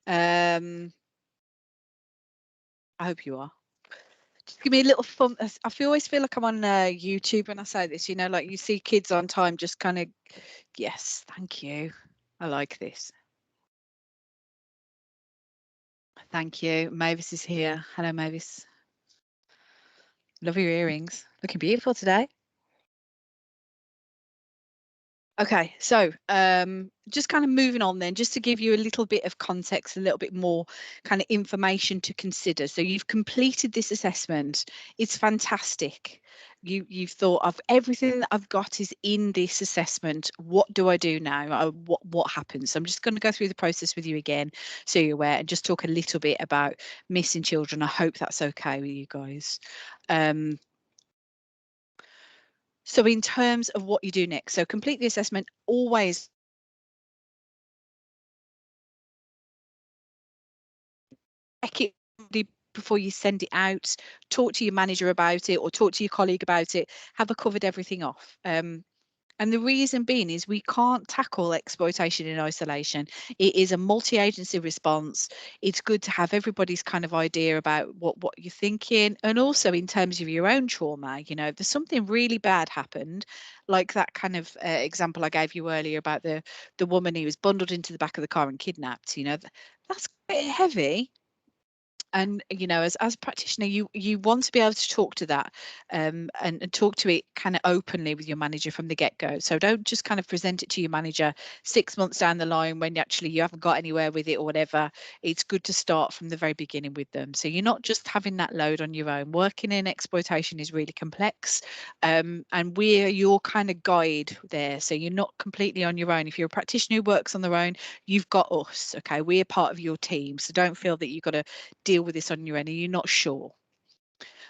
I hope you are. Just give me a little fun. Always feel like I'm on YouTube when I say this, you know, like you see kids on time just kind of, yes, thank you. I like this. Thank you. Mavis is here. Hello, Mavis. Love your earrings. Looking beautiful today. Okay, so just kind of moving on then, just to give you a little bit of context, a little bit more kind of information to consider. So you've completed this assessment. It's fantastic. You've thought of everything that I've got is in this assessment. What do I do now? What happens? So I'm just going to go through the process with you again, so you're aware, and just talk a little bit about missing children. I hope that's okay with you guys. So in terms of what you do next, so complete the assessment, always check it before you send it out, talk to your manager about it or talk to your colleague about it. Have I covered everything off? And the reason being is we can't tackle exploitation in isolation. It is a multi-agency response. It's good to have everybody's kind of idea about what you're thinking. And also in terms of your own trauma, you know, if there's something really bad happened, like that kind of example I gave you earlier about the woman who was bundled into the back of the car and kidnapped, you know, that's quite heavy. And you know, as a practitioner, you want to be able to talk to that and talk to it kind of openly with your manager from the get-go. So don't just kind of present it to your manager 6 months down the line when actually you haven't got anywhere with it or whatever. It's good to start from the very beginning with them, so you're not just having that load on your own. Working in exploitation is really complex, and we're your kind of guide there, so you're not completely on your own. If you're a practitioner who works on their own, you've got us. Okay, we're part of your team, so don't feel that you've got to deal with this on your own and you're not sure.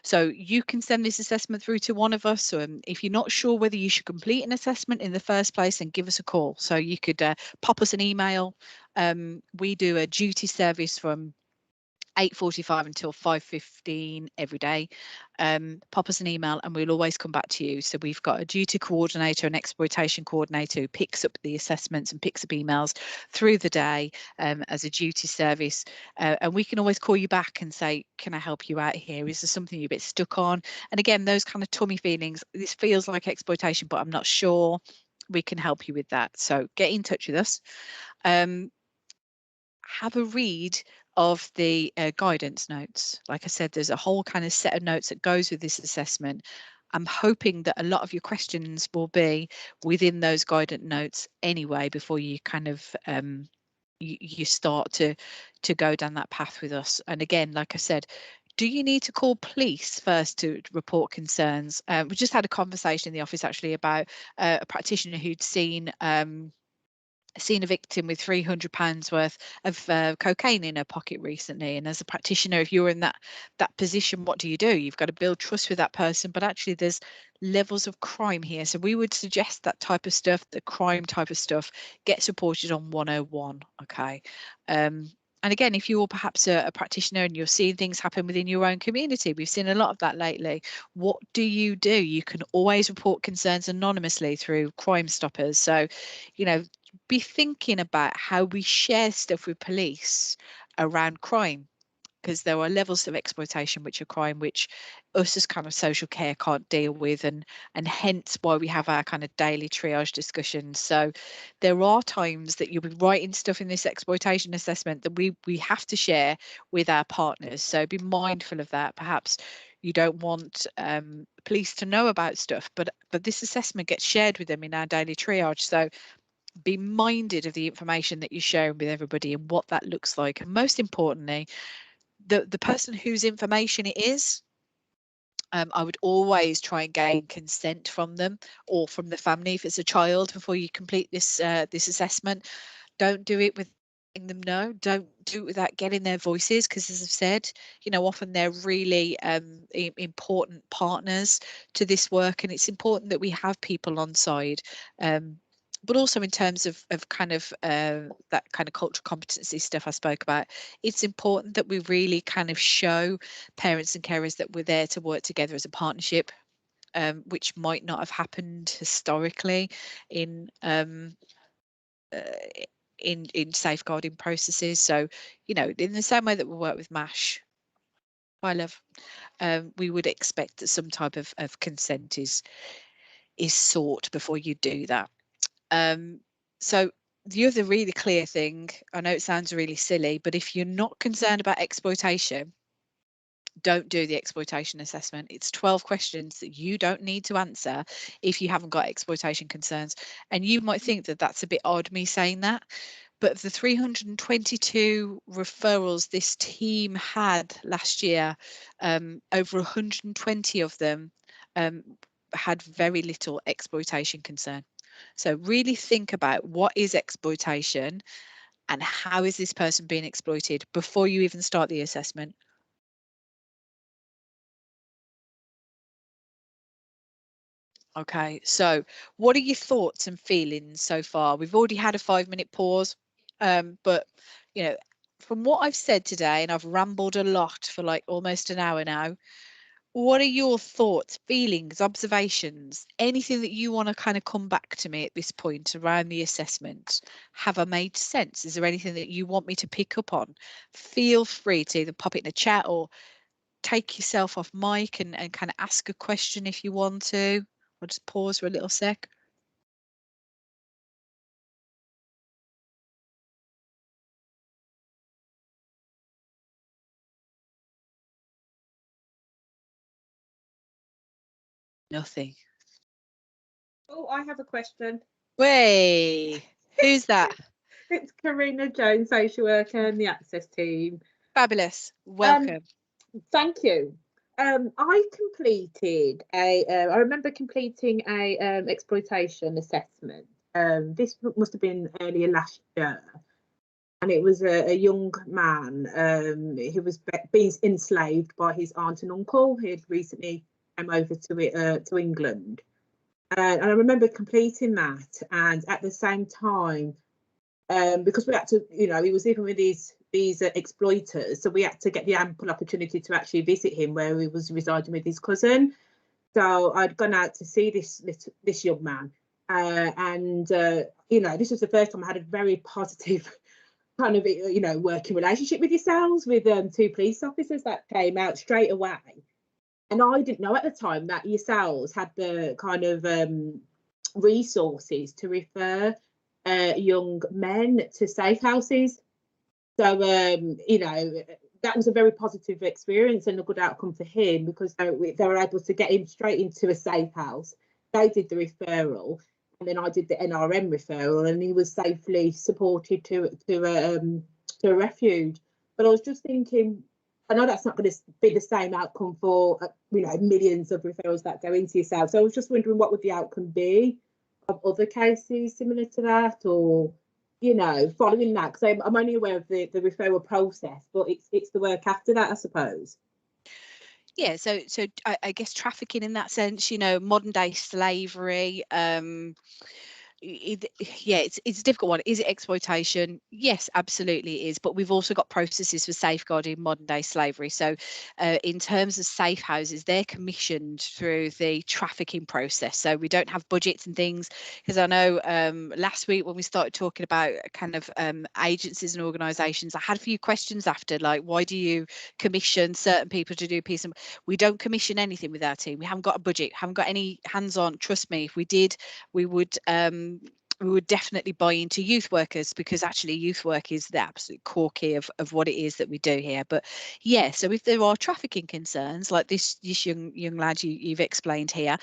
So you can send this assessment through to one of us. If you're not sure whether you should complete an assessment in the first place, then give us a call. So you could pop us an email. We do a duty service from 8:45 until 5:15 every day. Pop us an email and we'll always come back to you. So we've got a duty coordinator and exploitation coordinator who picks up the assessments and picks up emails through the day as a duty service. And we can always call you back and say, can I help you out here? Is there something you're a bit stuck on? And again, those kind of tummy feelings, this feels like exploitation, but I'm not sure. We can help you with that. So get in touch with us. Have a read of the guidance notes. Like I said, there's a whole kind of set of notes that goes with this assessment. I'm hoping that a lot of your questions will be within those guidance notes anyway, before you kind of you start to go down that path with us. And again, like I said, do you need to call police first to report concerns? We just had a conversation in the office actually about a practitioner who'd seen a victim with £300 worth of cocaine in her pocket recently. And as a practitioner, if you're in that position, what do? You've got to build trust with that person, but actually there's levels of crime here. So we would suggest that type of stuff, the crime type of stuff, gets reported on 101. Okay. And again, if you're perhaps a practitioner and you're seeing things happen within your own community, we've seen a lot of that lately. What do? You can always report concerns anonymously through Crime Stoppers. So, you know, be thinking about how we share stuff with police around crime, because there are levels of exploitation which are crime which us as kind of social care can't deal with, and hence why we have our kind of daily triage discussions. So there are times that you'll be writing stuff in this exploitation assessment that we have to share with our partners, so be mindful of that. Perhaps you don't want police to know about stuff, but this assessment gets shared with them in our daily triage. So be minded of the information that you're sharing with everybody and what that looks like. And most importantly, the person whose information it is, I would always try and gain consent from them or from the family if it's a child before you complete this assessment. Don't do it with letting them know. Don't do it without getting their voices, because as I've said, you know, often they're really important partners to this work, and it's important that we have people on side. But also in terms of kind of that kind of cultural competency stuff I spoke about, it's important that we really kind of show parents and carers that we're there to work together as a partnership, which might not have happened historically in in safeguarding processes. So, you know, in the same way that we work with MASH, my love, we would expect that some type of consent is sought before you do that. So the other really clear thing, I know it sounds really silly, but if you're not concerned about exploitation, don't do the exploitation assessment. It's 12 questions that you don't need to answer if you haven't got exploitation concerns. And you might think that that's a bit odd, me saying that, but of the 322 referrals this team had last year, over 120 of them had very little exploitation concern. So really think about what is exploitation and how is this person being exploited before you even start the assessment. Okay, so what are your thoughts and feelings so far? We've already had a 5-minute pause, but you know, from what I've said today, and I've rambled a lot for like almost an hour now, what are your thoughts, feelings, observations, anything that you want to kind of come back to me at this point around the assessment? Have I made sense? Is there anything that you want me to pick up on? Feel free to either pop it in the chat or take yourself off mic and kind of ask a question if you want to. I'll just pause for a little sec. Nothing. Oh, I have a question. Way, who's that? It's Karina Jones, social worker and the Access team. Fabulous. Welcome. Thank you. I completed I remember completing a exploitation assessment. This must have been earlier last year, and it was a young man who was being enslaved by his aunt and uncle. He had recently come over to England, and I remember completing that. And at the same time, because we had to, you know, he was living with these exploiters, so we had to get the ample opportunity to actually visit him where he was residing with his cousin. So I'd gone out to see this young man, and you know, this was the first time I had a very positive kind of, you know, working relationship with yourselves, with 2 police officers that came out straight away. And I didn't know at the time that yourselves had the kind of resources to refer young men to safe houses. So, you know, that was a very positive experience and a good outcome for him, because they were able to get him straight into a safe house. They did the referral, and then I did the NRM referral, and he was safely supported to a refuge. But I was just thinking, I know that's not going to be the same outcome for you know, millions of referrals that go into yourself. So I was just wondering, what would the outcome be of other cases similar to that, or, you know, following that? Because I'm only aware of the referral process, but it's the work after that, I suppose. Yeah, so I guess trafficking in that sense, you know, modern day slavery, yeah, it's a difficult one. Is it exploitation? Yes, absolutely it is. But we've also got processes for safeguarding modern day slavery. So in terms of safe houses, they're commissioned through the trafficking process. So we don't have budgets and things, because I know last week when we started talking about kind of agencies and organisations, I had a few questions after, like, why do you commission certain people to do piece? And we don't commission anything with our team. We haven't got a budget, haven't got any hands-on. Trust me, if we did, we would definitely buy into youth workers, because actually youth work is the absolute core key of what it is that we do here. But yeah, so if there are trafficking concerns like this young lad you've explained here,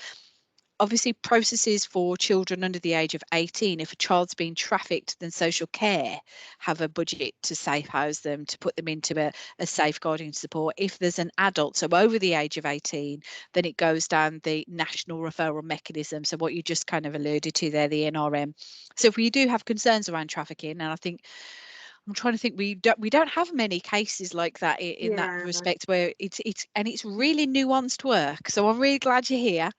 obviously processes for children under the age of 18, if a child's been trafficked, then social care have a budget to safe house them, to put them into a safeguarding support. If there's an adult, so over the age of 18, then it goes down the national referral mechanism. So what you just kind of alluded to there, the NRM. So if we do have concerns around trafficking, and I think I'm trying to think, we don't have many cases like that in that respect, where it's really nuanced work. So I'm really glad you're here.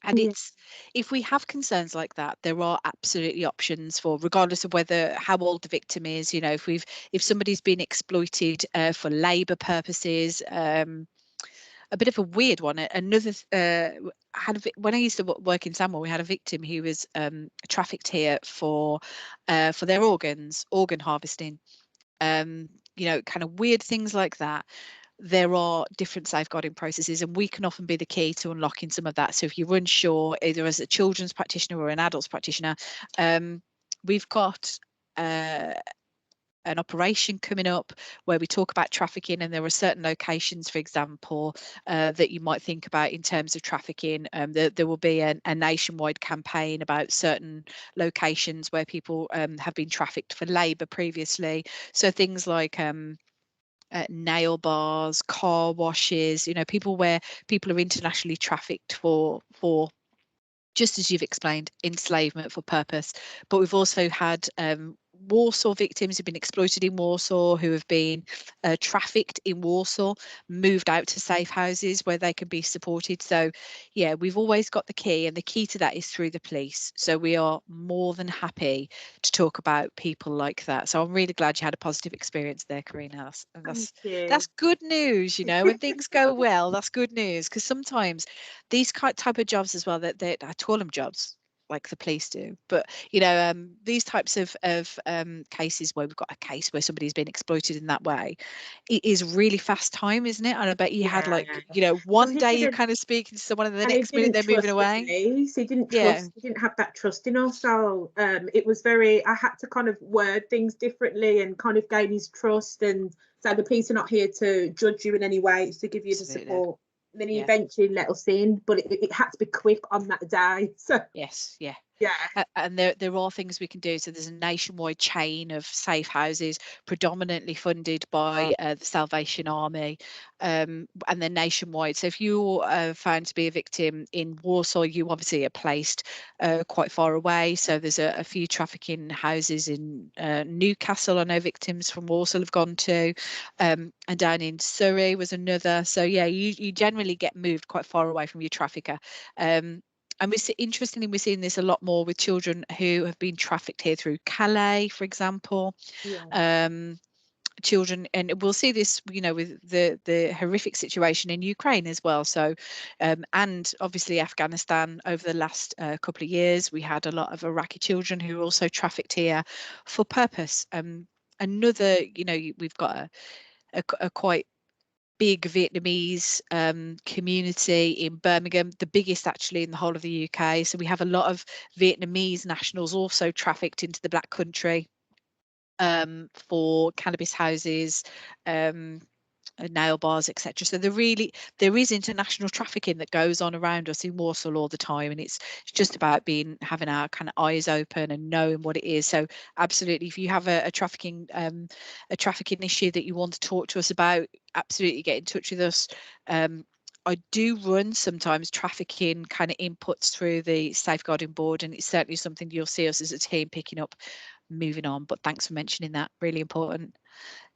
And it's, if we have concerns like that, there are absolutely options for, regardless of whether how old the victim is. You know, if somebody's been exploited for labour purposes, a bit of a weird one. Another when I used to work in Samuel, we had a victim who was trafficked here for their organ harvesting. Kind of weird things like that. There are different safeguarding processes, and we can often be the key to unlocking some of that. So if you're unsure, either as a children's practitioner or an adults practitioner, we've got an operation coming up where we talk about trafficking, and there are certain locations, for example, that you might think about in terms of trafficking. There will be a nationwide campaign about certain locations where people have been trafficked for labour previously. So things like nail bars, car washes, people where people are internationally trafficked for just as you've explained, enslavement for purpose. But we've also had Warsaw victims who've been exploited in Warsaw, who have been trafficked in Warsaw, moved out to safe houses where they can be supported. So yeah, we've always got the key, and the key to that is through the police. So we are more than happy to talk about people like that. So I'm really glad you had a positive experience there, Karina. Thank you. That's good news, when things go well, that's good news, because sometimes these type of jobs as well, that I call them jobs like the police do, but these types of cases where we've got a case where somebody's been exploited in that way, it is really fast time, isn't it? And I bet you had one day you're kind of speaking to someone, and the next minute they're moving away. He didn't trust. He didn't have that trust in us. So it was very. I had to kind of word things differently and kind of gain his trust, and say the police are not here to judge you in any way. It's to give you the support. And then he eventually let us in, but it had to be quick on that day. So yes, yeah. And there are things we can do. So there's a nationwide chain of safe houses, predominantly funded by the Salvation Army, and they're nationwide. So if you're found to be a victim in Warsaw, you obviously are placed quite far away. So there's a few trafficking houses in Newcastle. I know victims from Warsaw have gone to, and down in Surrey was another. So yeah, you generally get moved quite far away from your trafficker. And interestingly, we're seeing this a lot more with children who have been trafficked here through Calais, for example. Children, and we'll see this, with the horrific situation in Ukraine as well. So, and obviously Afghanistan over the last couple of years, we had a lot of Iraqi children who were also trafficked here for purpose. Another, we've got a quite big Vietnamese community in Birmingham, the biggest actually in the whole of the UK. So we have a lot of Vietnamese nationals also trafficked into the Black Country for cannabis houses, nail bars, etc. So there is international trafficking that goes on around us in Warsaw all the time, and it's just about having our kind of eyes open and knowing what it is. So absolutely, if you have a trafficking issue that you want to talk to us about, absolutely get in touch with us. I do run sometimes trafficking kind of inputs through the safeguarding board, and it's certainly something you'll see us as a team picking up moving on. But thanks for mentioning that, really important.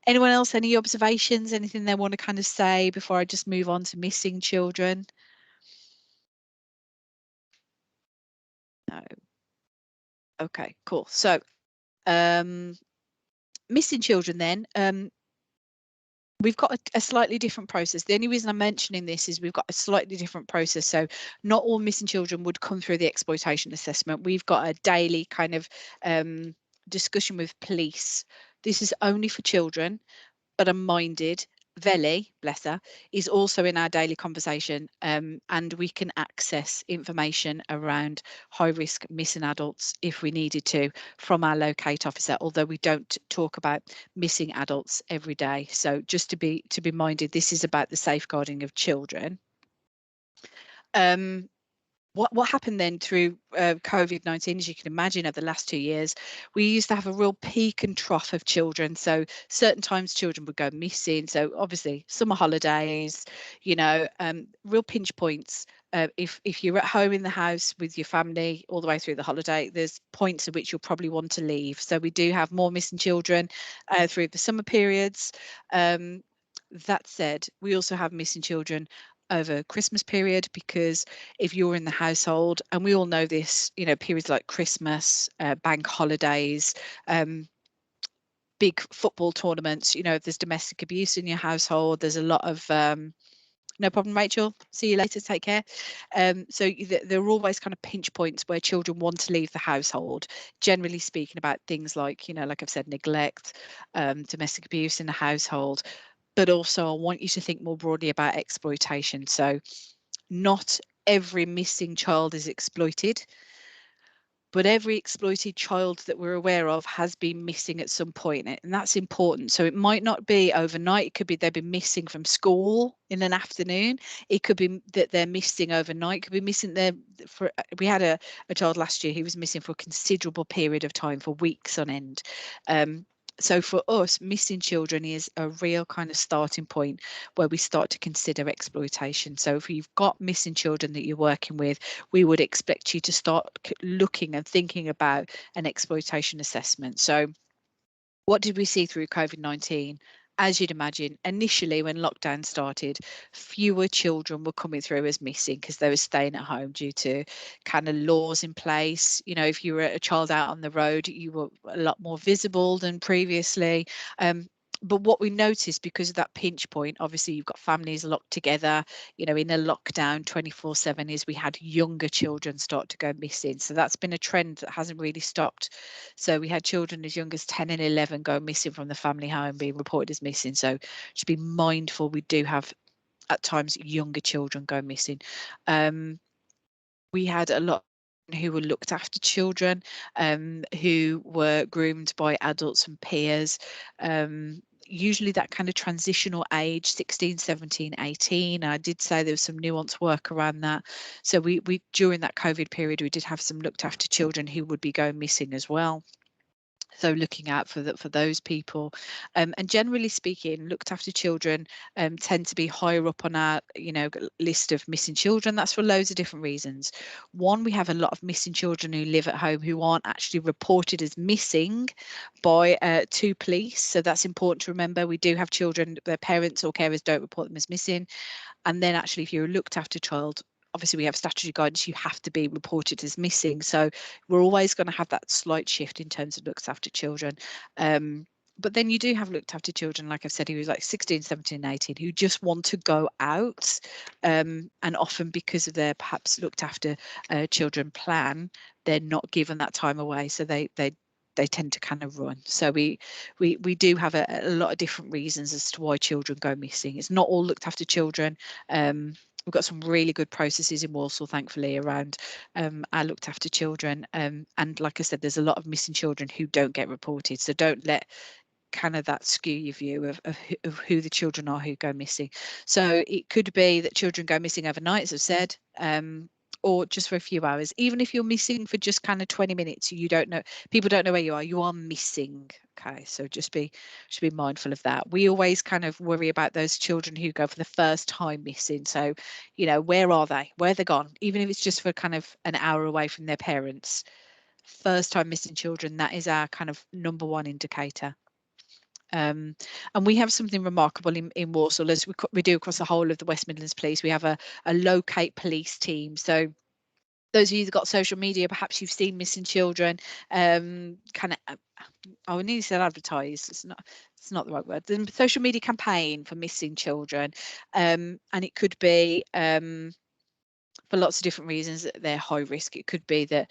Anyone else, any observations, anything they want to kind of say before I just move on to missing children? No. Okay, cool. So missing children then, we've got a slightly different process. The only reason I'm mentioning this is we've got a slightly different process. So not all missing children would come through the exploitation assessment. We've got a daily kind of discussion with police. This is only for children, but I'm minded. Veli, bless her, is also in our daily conversation, and we can access information around high risk missing adults if we needed to from our locate officer, although we don't talk about missing adults every day. So just to be minded, this is about the safeguarding of children. What happened then through COVID-19, as you can imagine, over the last 2 years, we used to have a real peak and trough of children. So certain times children would go missing. So obviously summer holidays, real pinch points. If you're at home in the house with your family all the way through the holiday, there's points at which you'll probably want to leave. So we do have more missing children through the summer periods. That said, we also have missing children over Christmas period, because if you're in the household, and we all know this, periods like Christmas, bank holidays, big football tournaments, if there's domestic abuse in your household, there's a lot of No problem, Rachel. See you later. Take care. So there are always kind of pinch points where children want to leave the household. Generally speaking, about things like, like I've said, neglect, domestic abuse in the household. But also, I want you to think more broadly about exploitation. So not every missing child is exploited, but every exploited child that we're aware of has been missing at some point, and that's important. So it might not be overnight. It could be they've been missing from school in an afternoon. It could be that they're missing overnight. It could be missing there for. We had a child last year who was missing for a considerable period of time, for weeks on end. So for us, missing children is a real kind of starting point where we start to consider exploitation. So if you've got missing children that you're working with, we would expect you to start looking and thinking about an exploitation assessment. So what did we see through COVID-19? As you'd imagine, initially when lockdown started, fewer children were coming through as missing because they were staying at home due to kind of laws in place. If you were a child out on the road, you were a lot more visible than previously. But what we noticed, because of that pinch point, obviously you've got families locked together, in a lockdown 24/7, is we had younger children start to go missing. So that's been a trend that hasn't really stopped. So we had children as young as 10 and 11 go missing from the family home, being reported as missing. So just be mindful, we do have at times younger children go missing. We had a lot who were looked after children, who were groomed by adults and peers. Usually that kind of transitional age, 16, 17, 18. I did say there was some nuanced work around that. So we during that COVID period, we did have some looked after children who would be going missing as well. So looking out for those people, and generally speaking, looked after children tend to be higher up on our list of missing children. That's for loads of different reasons. One, we have a lot of missing children who live at home who aren't actually reported as missing by to police. So that's important to remember. We do have children, their parents or carers don't report them as missing. And then actually, if you're a looked after child, obviously we have statutory guidance, you have to be reported as missing. So we're always going to have that slight shift in terms of looked after children. But then you do have looked after children, like I've said, who was like 16, 17, 18, who just want to go out. And often because of their perhaps looked after children plan, they're not given that time away. So they tend to kind of run. So we do have a lot of different reasons as to why children go missing. It's not all looked after children. We've got some really good processes in Walsall, thankfully, around our looked after children. And like I said, there's a lot of missing children who don't get reported. So don't let kind of that skew your view of who the children are who go missing. So it could be that children go missing overnight, as I've said, or just for a few hours. Even if you're missing for just kind of 20 minutes, you don't know, people don't know where you are missing. Okay, so just be mindful of that. We always kind of worry about those children who go for the first time missing. So, where are they? Where they're gone? Even if it's just for kind of an hour away from their parents. First time missing children, that is our kind of number one indicator. And we have something remarkable in Walsall, as we do across the whole of the West Midlands Police. We have a locate police team. So those of you that got social media, perhaps you've seen missing children. Kind of, I need to say advertise. It's not the right word. The social media campaign for missing children, and it could be for lots of different reasons. They're high risk. It could be that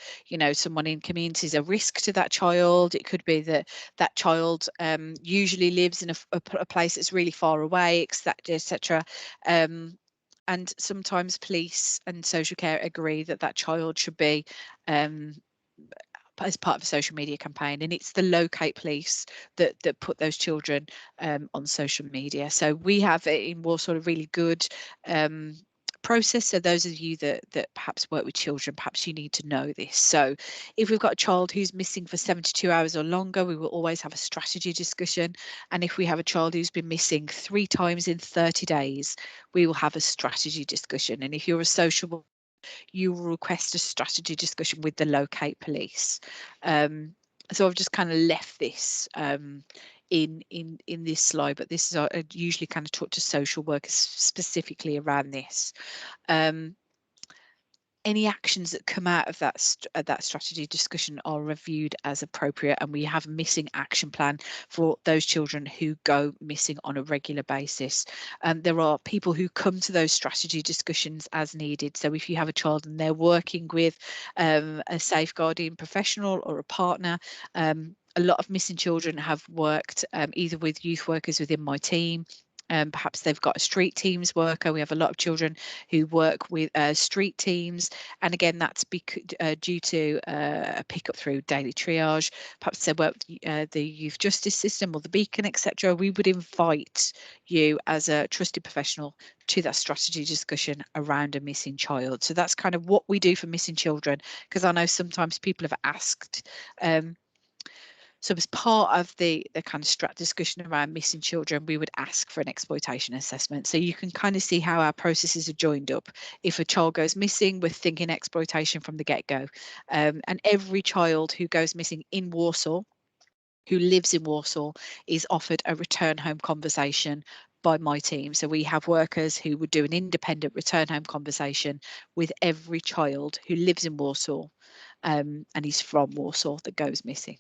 someone in community is a risk to that child. It could be that that child usually lives in a place that's really far away, etc. And sometimes police and social care agree that that child should be as part of a social media campaign, and it's the locate police that put those children on social media. So we have it in Walsall a really good process. So those of you that perhaps work with children, perhaps you need to know this. So if we've got a child who's missing for 72 hours or longer, we will always have a strategy discussion. And if we have a child who's been missing 3 times in 30 days, we will have a strategy discussion. And if you're a social worker, you will request a strategy discussion with the locate police. So I've just kind of left this in this slide, but this is I usually kind of talk to social workers specifically around this. any actions that come out of that strategy discussion are reviewed as appropriate, and we have a missing action plan for those children who go missing on a regular basis. There are people who come to those strategy discussions as needed. So if you have a child and they're working with a safeguarding professional or a partner, a lot of missing children have worked either with youth workers within my team. Perhaps they've got a street teams worker. We have a lot of children who work with street teams, and again, that's due to a pickup through daily triage. Perhaps they work with the youth justice system or the Beacon, etc. We would invite you as a trusted professional to that strategy discussion around a missing child. So that's kind of what we do for missing children, because I know sometimes people have asked. So as part of the kind of strat discussion around missing children, we would ask for an exploitation assessment. So you can kind of see how our processes are joined up. If a child goes missing, we're thinking exploitation from the get-go. And every child who goes missing in Warsaw, who lives in Warsaw, is offered a return home conversation by my team. So we have workers who would do an independent return home conversation with every child who lives in Warsaw and is from Warsaw that goes missing.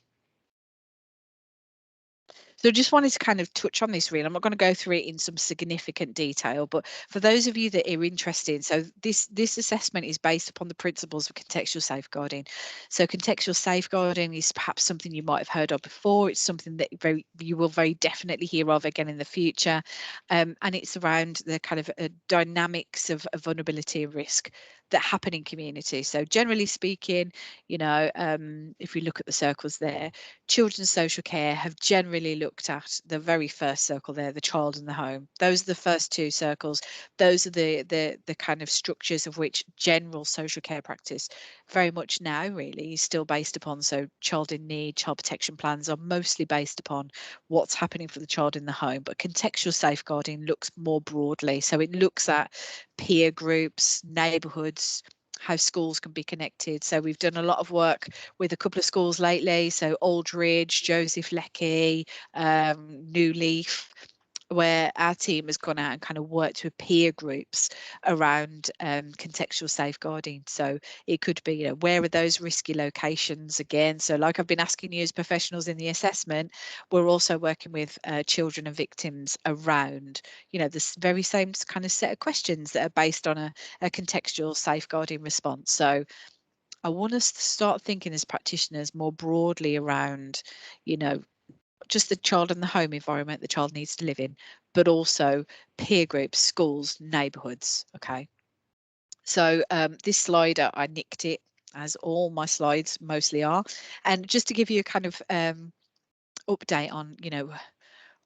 So I just wanted to kind of touch on this really. I'm not going to go through it in some significant detail, but for those of you that are interested, so this assessment is based upon the principles of contextual safeguarding. So contextual safeguarding is perhaps something you might have heard of before. It's something that you will very definitely hear of again in the future. And it's around the kind of dynamics of vulnerability and risk that happen in community. So generally speaking, you know, if we look at the circles there, children's social care have generally looked at the very first circle there, the child and the home. Those are the first two circles. Those are the kind of structures of which general social care practice very much now really is still based upon. So child in need, child protection plans are mostly based upon what's happening for the child in the home, but contextual safeguarding looks more broadly. So it looks at peer groups, neighbourhoods, how schools can be connected. So we've done a lot of work with a couple of schools lately. So Aldridge, Joseph Leckey, New Leaf, where our team has gone out and kind of worked with peer groups around contextual safeguarding. So it could be, you know, where are those risky locations again? So like I've been asking you as professionals in the assessment, we're also working with children and victims around, you know, this very same kind of set of questions that are based on a contextual safeguarding response. So I want us to start thinking as practitioners more broadly around, you know, just the child and the home environment the child needs to live in, but also peer groups, schools, neighbourhoods. Okay. So this slider, I nicked it, as all my slides mostly are. And just to give you a kind of update on, you know,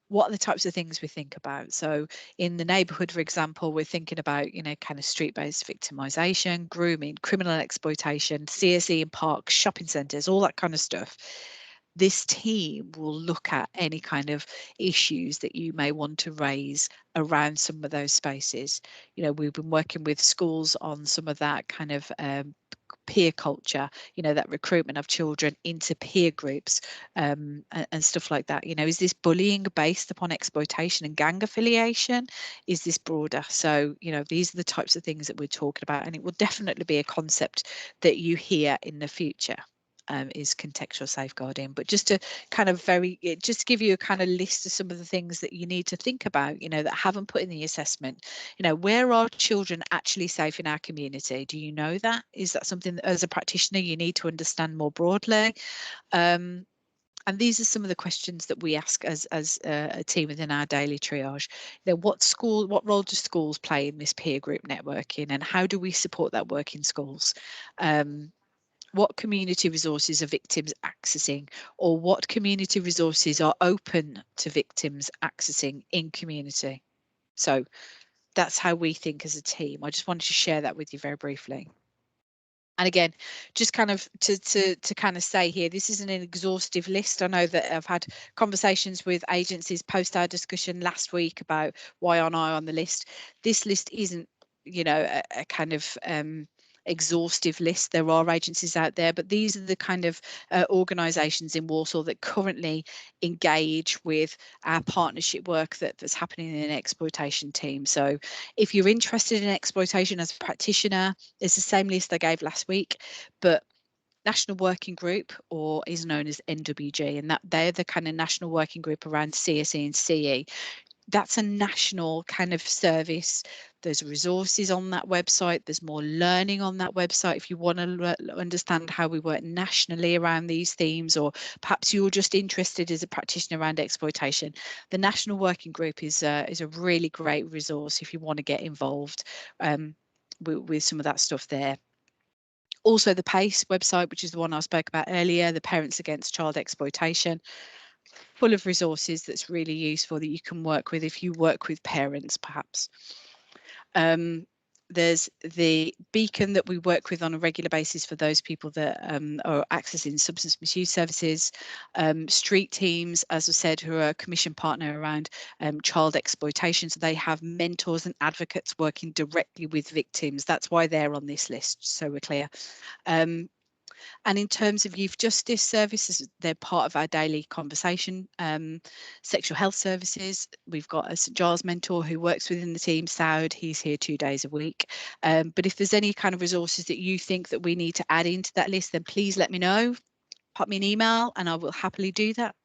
what are the types of things we think about? So in the neighbourhood, for example, we're thinking about, you know, kind of street-based victimisation, grooming, criminal exploitation, CSE in parks, shopping centres, all that kind of stuff. This team will look at any kind of issues that you may want to raise around some of those spaces. You know, we've been working with schools on some of that kind of peer culture, you know, that recruitment of children into peer groups and stuff like that. You know, is this bullying based upon exploitation and gang affiliation? Is this broader? So, you know, these are the types of things that we're talking about, and it will definitely be a concept that you hear in the future. Is contextual safeguarding, but just to kind of just to give you a kind of list of some of the things that you need to think about, you know, that haven't put in the assessment. You know, where are children actually safe in our community? Do you know that? Is that something that as a practitioner you need to understand more broadly? And these are some of the questions that we ask as a team within our daily triage. You know, what role do schools play in this peer group networking, and how do we support that work in schools? What community resources are victims accessing, or what community resources are open to victims accessing in community? So that's how we think as a team. I just wanted to share that with you very briefly. And again, just kind of to kind of say here, this isn't an exhaustive list. I know that I've had conversations with agencies post our discussion last week about why aren't I on the list. This list isn't, you know, a kind of exhaustive list. There are agencies out there, but these are the kind of organisations in Walsall that currently engage with our partnership work that's happening in an exploitation team. So if you're interested in exploitation as a practitioner, it's the same list I gave last week, but National Working Group, or is known as NWG, and that they're the kind of national working group around CSE and CE. That's a national kind of service. There's resources on that website. There's more learning on that website if you want to understand how we work nationally around these themes, or perhaps you're just interested as a practitioner around exploitation. The National Working Group is a really great resource if you want to get involved with some of that stuff there. Also, the PACE website, which is the one I spoke about earlier, the Parents Against Child Exploitation, full of resources that's really useful that you can work with if you work with parents, perhaps. There's the Beacon that we work with on a regular basis for those people that are accessing substance misuse services. Street Teams, as I said, who are a commission partner around child exploitation. So they have mentors and advocates working directly with victims. That's why they're on this list, so we're clear. And in terms of youth justice services, they're part of our daily conversation. Sexual health services, we've got a St Giles mentor who works within the team, Saud. He's here 2 days a week. But if there's any kind of resources that you think that we need to add into that list, then please let me know. Pop me an email and I will happily do that.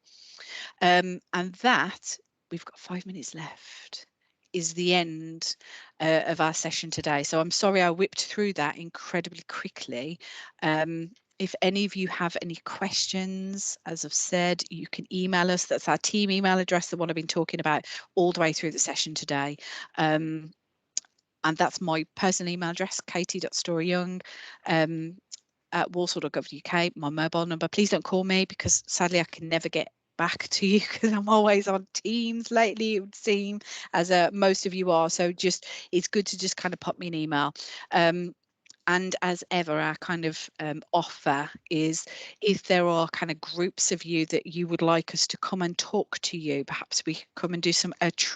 And that, we've got 5 minutes left, is the end of our session today. So I'm sorry I whipped through that incredibly quickly. If any of you have any questions, as I've said, you can email us. That's our team email address, the one I've been talking about all the way through the session today. And that's my personal email address, katie.storyyoung at walsall.gov.uk, my mobile number. Please don't call me because sadly I can never get back to you because I'm always on Teams lately, it would seem, as most of you are. So just, it's good to just kind of pop me an email. And as ever, our kind of offer is if there are kind of groups of you that you would like us to come and talk to you, perhaps we could come and do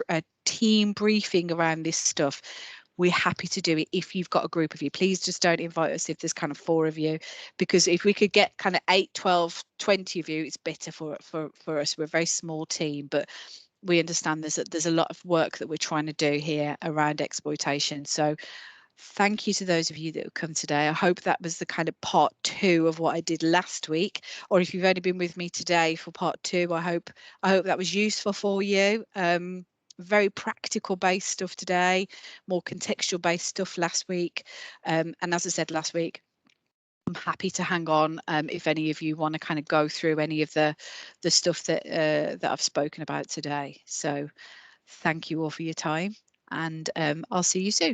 a team briefing around this stuff. We're happy to do it if you've got a group of you. Please just don't invite us if there's kind of 4 of you, because if we could get kind of 8, 12, 20 of you, it's better for us. We're a very small team, but we understand there's a lot of work that we're trying to do here around exploitation. So thank you to those of you that have come today. I hope that was the kind of part 2 of what I did last week, or if you've only been with me today for part 2, I hope that was useful for you. Very practical based stuff today, more contextual based stuff last week. And as I said last week, I'm happy to hang on if any of you want to kind of go through any of the stuff that I've spoken about today. So thank you all for your time, and I'll see you soon.